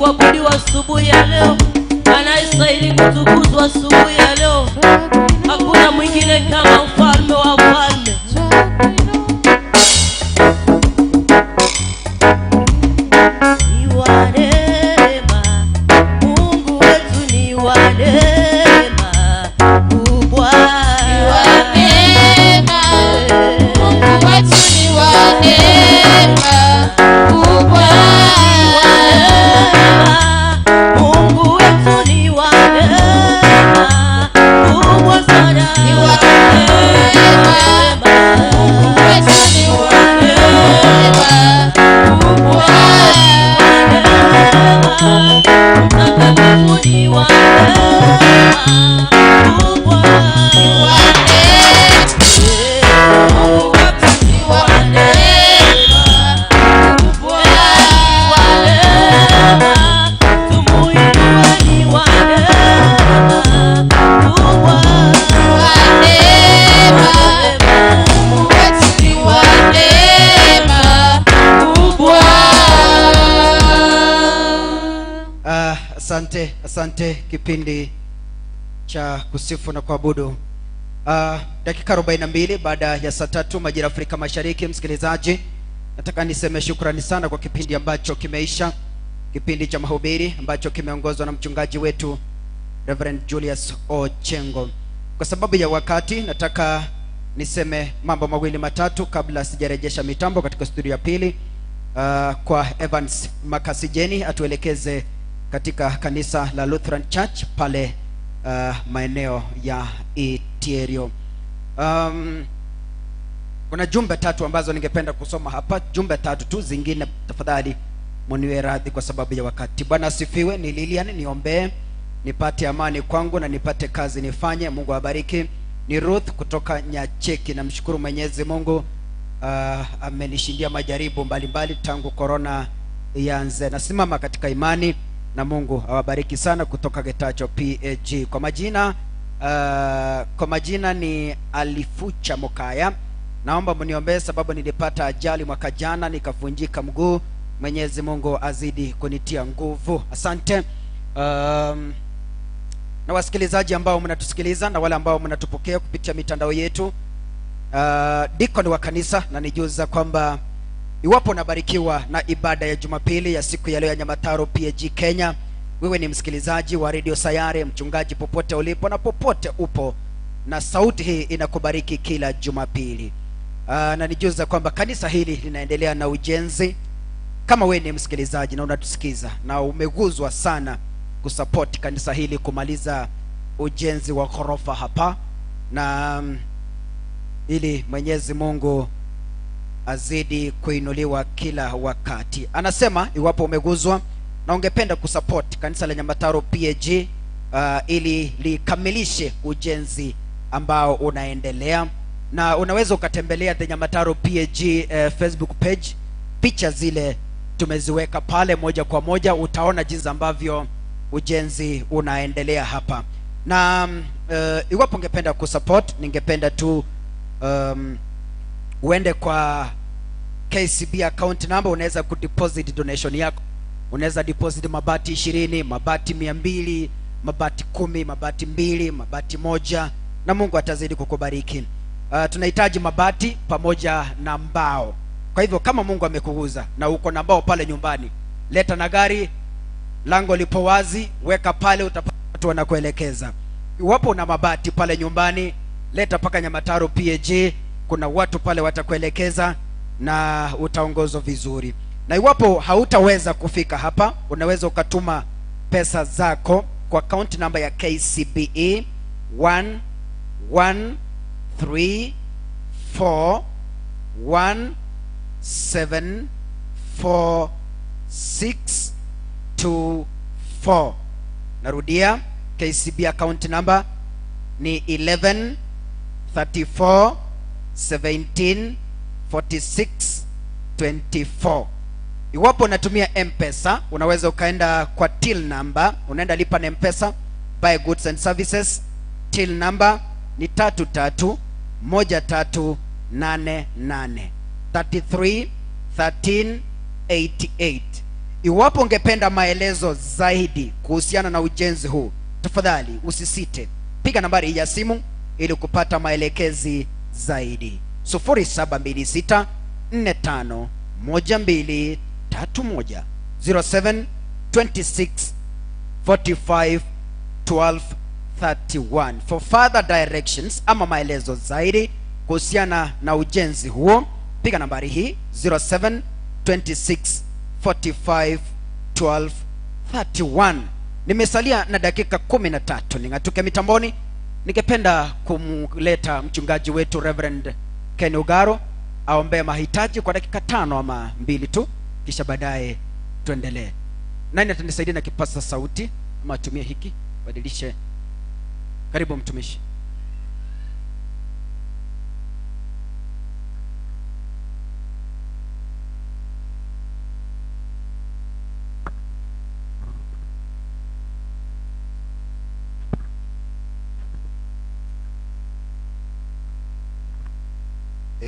kuabudiwa asubuhi ya leo, anayestahili kutukuzwa asubuhi ya leo. Hakuna mwingine kama mfalme wa wafalme. Ni wa neema, Mungu wetu ni wa neema kubwa. Ni wa neema, Mungu wetu ni wa neema kubwa. Mungu wetu ni wa neema kubwa sana. Ni wa neema, Mungu wetu ni wa neema kubwa. Mtakatifu ni wa neema kubwa. Ni wa neema, Mungu wetu ni wa neema kubwa. Tumuinue ni wa neema kubwa. Wa neema, Mungu wetu ni wa neema kubwa. Asante kipindi cha kusifu na kuabudu. Dakika 42 baada ya saa 3 majira Afrika Mashariki. Msikilizaji, nataka niseme shukrani sana kwa kipindi ambacho kimeisha, kipindi cha mahubiri ambacho kimeongozwa na mchungaji wetu Reverend Julius Ochengo. Kwa sababu ya wakati, nataka niseme mambo mawili matatu kabla sijarejesha mitambo katika studio ya pili kwa Evans Makasijeni atuelekeze katika kanisa la Lutheran Church pale maeneo ya Iterio. Kuna jumbe tatu ambazo ningependa kusoma hapa, jumbe tatu tu, zingine tafadhali muniwe radhi kwa sababu ya wakati. Bwana asifiwe. Ni Lilian, niombee nipate amani kwangu na nipate kazi nifanye. Mungu awabariki. Ni Ruth kutoka Nyacheki. Namshukuru Mwenyezi Mungu amenishindia majaribu mbalimbali tangu corona ianze. Nasimama katika imani na Mungu awabariki sana. Kutoka Getacho PAG. Kwa majina ni Alifucha Mokaya. Naomba mniombee sababu nilipata ajali mwaka jana nikavunjika mguu. Mwenyezi Mungu azidi kunitia nguvu. Asante. Na wasikilizaji ambao mnatusikiliza na wale ambao mnatupokea kupitia mitandao yetu, deacon wa kanisa na nijuza kwamba iwapo unabarikiwa na ibada ya Jumapili ya siku ya leo ya Nyamataro PAG Kenya, wewe ni msikilizaji wa Radio Sayare, mchungaji popote ulipo na popote upo, na sauti hii inakubariki kila Jumapili. Na nijuza kwamba kanisa hili linaendelea na ujenzi. Kama wewe ni msikilizaji na unatusikiza na umeguzwa sana kusupport kanisa hili kumaliza ujenzi wa ghorofa hapa, na ili Mwenyezi Mungu azidi kuinuliwa kila wakati. Anasema iwapo umeguzwa na ungependa kusupport kanisa la Nyamataro PAG ili likamilishe ujenzi ambao unaendelea, na unaweza ukatembelea the Nyamataro PAG Facebook page. Picha zile tumeziweka pale moja kwa moja, utaona jinsi ambavyo ujenzi unaendelea hapa. Na iwapo ungependa kusupport, ningependa tu uende kwa KCB account number. Unaweza kudeposit donation yako. Unaweza deposit mabati 20, mabati 200, mabati 10, mabati 2, mabati 1, na Mungu atazidi kukubariki. Tunahitaji mabati pamoja na mbao. Kwa hivyo kama Mungu amekuguza na uko na mbao pale nyumbani, leta na gari, lango lipo wazi, weka pale, utapata watu wanakuelekeza. Iwapo una mabati pale nyumbani, leta paka Nyamataro PAG, kuna watu pale watakuelekeza na utaongozwa vizuri. Na iwapo hautaweza kufika hapa, unaweza ukatuma pesa zako kwa account number ya KCBE 1134174624. Narudia, KCB account number ni 1134174624. Iwapo unatumia M-Pesa, unaweza ukaenda kwa till number, unaenda lipa na M-Pesa, buy goods and services. Till number ni 331388 331388. Iwapo ungependa maelezo zaidi kuhusiana na ujenzi huu, tafadhali usisite, piga nambari ya simu ili kupata maelekezi zaidi. 0726 45 1231 0726 45 1231 for further directions ama maelezo zaidi kuhusiana na ujenzi huo, piga nambari hii 0726 45 1231. Nimesalia na dakika 13 ningatuke mitamboni. Ningependa kumleta mchungaji wetu Reverend Ken Ugaro aombee mahitaji kwa dakika 5 ama 2 tu, kisha baadaye tuendelee. Nani atanisaidia na kipasa sauti ama atumie hiki badilishe? Karibu mtumishi.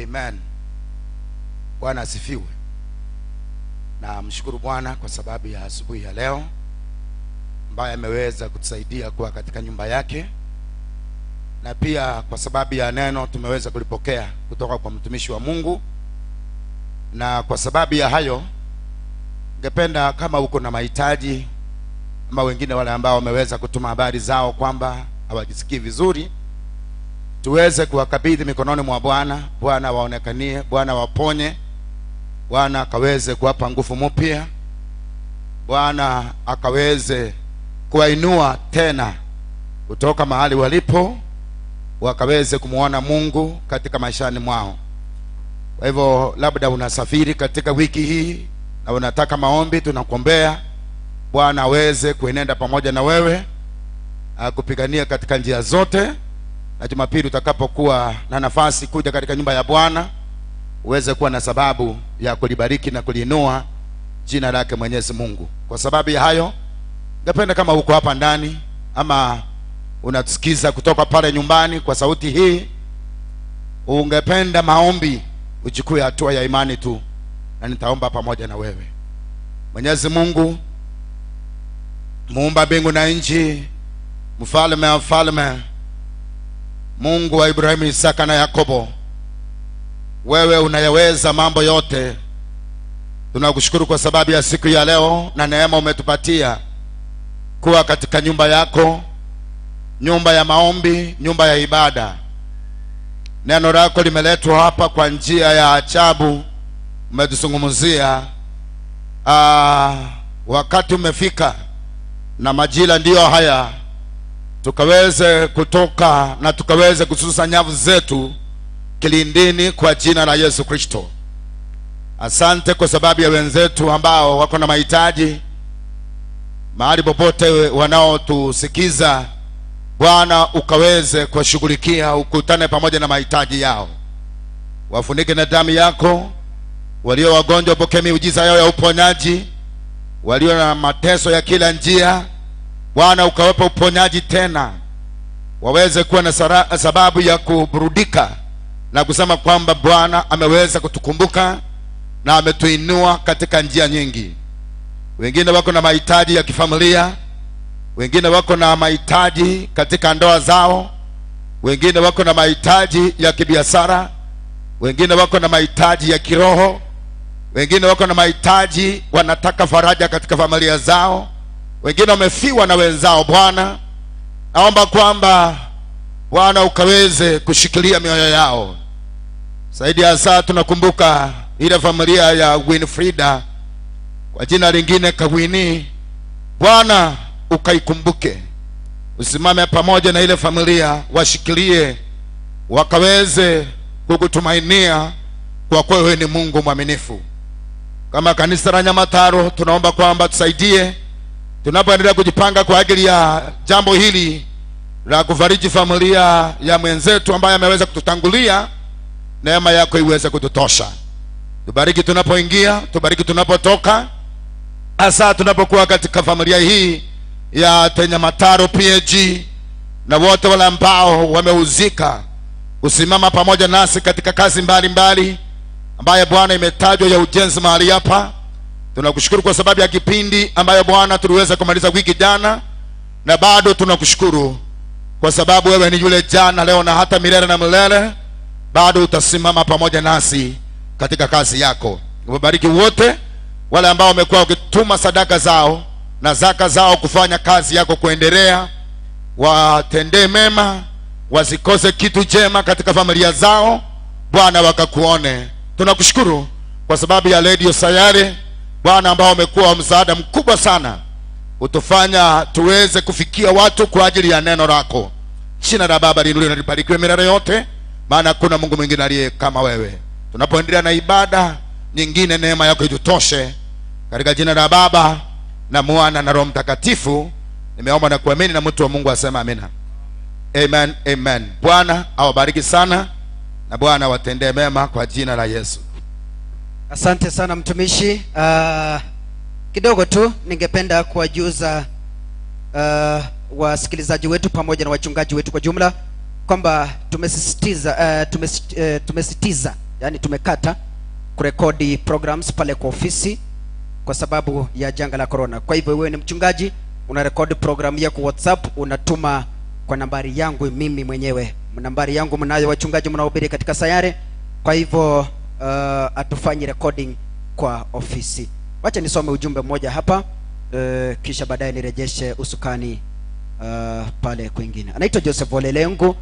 Amen. Bwana asifiwe. Na mshukuru Bwana kwa sababu ya asubuhi ya leo ambaye ameweza kutusaidia kuwa katika nyumba yake, na pia kwa sababu ya neno tumeweza kulipokea kutoka kwa mtumishi wa Mungu. Na kwa sababu ya hayo, ningependa kama uko na mahitaji ama wengine wale ambao wameweza kutuma habari zao kwamba hawajisikii vizuri, tuweze kuwakabidhi mikononi mwa Bwana. Bwana waonekanie, Bwana waponye, Bwana akaweze kuwapa nguvu mpya, Bwana akaweze kuwainua tena kutoka mahali walipo, wakaweze kumuona Mungu katika maishani mwao. Kwa hivyo labda unasafiri katika wiki hii na unataka maombi, tunakuombea Bwana aweze kuenenda pamoja na wewe, akupigania katika njia zote. Na Jumapili utakapokuwa na nafasi kuja katika nyumba ya Bwana, uweze kuwa na sababu ya kulibariki na kuliinua jina lake Mwenyezi Mungu. Kwa sababu ya hayo, ningependa kama uko hapa ndani ama unatusikiza kutoka pale nyumbani kwa sauti hii, ungependa maombi, uchukue hatua ya imani tu na nitaomba pamoja na wewe. Mwenyezi Mungu, muumba mbingu na nchi, mfalme wa falme, Mungu wa Ibrahimu, Isaka na Yakobo, wewe unayeweza mambo yote. Tunakushukuru kwa sababu ya siku ya leo na neema umetupatia kuwa katika nyumba yako, nyumba ya maombi, nyumba ya ibada. Neno lako limeletwa hapa kwa njia ya ajabu, umetuzungumzia. Wakati umefika na majira ndiyo haya, tukaweze kutoka na tukaweze kususa nyavu zetu kilindini kwa jina la Yesu Kristo. Asante kwa sababu ya wenzetu ambao wako na mahitaji mahali popote wanaotusikiza. Bwana ukaweze kuwashughulikia, ukutane pamoja na mahitaji yao, wafunike na damu yako. Walio wagonjwa pokea miujiza yao ya uponyaji, walio na mateso ya kila njia Bwana ukawepa uponyaji tena, waweze kuwa na sababu ya kuburudika na kusema kwamba Bwana ameweza kutukumbuka na ametuinua katika njia nyingi. Wengine wako na mahitaji ya kifamilia, wengine wako na mahitaji katika ndoa zao, wengine wako na mahitaji ya kibiashara, wengine wako na mahitaji ya kiroho, wengine wako na mahitaji, wanataka faraja katika familia zao, wengine wamefiwa na wenzao. Bwana, naomba kwamba Bwana ukaweze kushikilia mioyo yao. Saidi ya saa tunakumbuka ile familia ya Winfrida, kwa jina lingine Kawini. Bwana ukaikumbuke, usimame pamoja na ile familia, washikilie, wakaweze kukutumainia kwa kuwa wewe ni Mungu mwaminifu. Kama kanisa la Nyamataro tunaomba kwamba tusaidie tunapoendelea kujipanga kwa ajili ya jambo hili la kufariji familia ya mwenzetu ambaye ameweza kututangulia. Neema yako iweze kututosha. Tubariki tunapoingia, tubariki tunapotoka, hasa tunapokuwa katika familia hii ya Nyamataro PAG, na wote wale ambao wameuzika kusimama pamoja nasi katika kazi mbalimbali ambaye Bwana imetajwa ya ujenzi mahali hapa. Tunakushukuru kwa sababu ya kipindi ambayo Bwana tuliweza kumaliza wiki jana, na bado tunakushukuru kwa sababu wewe ni yule jana, leo na hata milele na milele. Bado utasimama pamoja nasi katika kazi yako. Ubariki wote wale ambao wamekuwa wakituma sadaka zao na zaka zao kufanya kazi yako kuendelea. Watendee mema, wasikose kitu jema katika familia zao, Bwana, wakakuone. Tunakushukuru kwa sababu ya Radio Sayare, Bwana, ambao wamekuwa msaada mkubwa sana, utufanya tuweze kufikia watu kwa ajili ya neno lako. Jina la Baba liinuliwe na libarikiwe milele yote, maana kuna Mungu mwingine aliye kama wewe. Tunapoendelea na ibada nyingine, neema yako itutoshe, katika jina la Baba na Mwana na Roho Mtakatifu nimeomba na kuamini, na mtu wa Mungu asema amina. Amen, amen. Bwana awabariki sana, na Bwana watendee mema kwa jina la Yesu. Asante sana mtumishi. Kidogo tu ningependa kuwajuza wasikilizaji wetu pamoja na wachungaji wetu kwa jumla kwamba tumesitiza, yani tumekata kurekodi programs pale kwa ofisi kwa sababu ya janga la corona. Kwa hivyo wewe ni mchungaji, unarekodi program yako WhatsApp, unatuma kwa nambari yangu mimi mwenyewe. Nambari yangu mnayo wachungaji mnaohubiri katika Sayare. Kwa hivyo atufanye recording kwa ofisi. Wacha nisome ujumbe mmoja hapa, kisha baadaye nirejeshe usukani pale kwingine. Anaitwa Joseph Olelengu,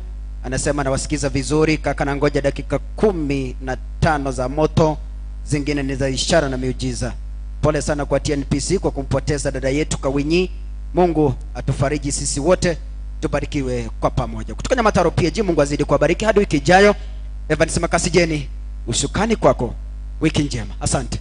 anasema nawasikiza vizuri kaka, na ngoja dakika 15 za moto, zingine ni za ishara na miujiza. Pole sana kwa TNPC kwa kumpoteza dada yetu Kawinyi. Mungu atufariji sisi wote, tubarikiwe kwa pamoja. Kutoka Nyamataro PG, Mungu azidi kuwabariki hadi wiki ijayo. Evans Makasijeni, usukani kwako, wiki njema. Asante.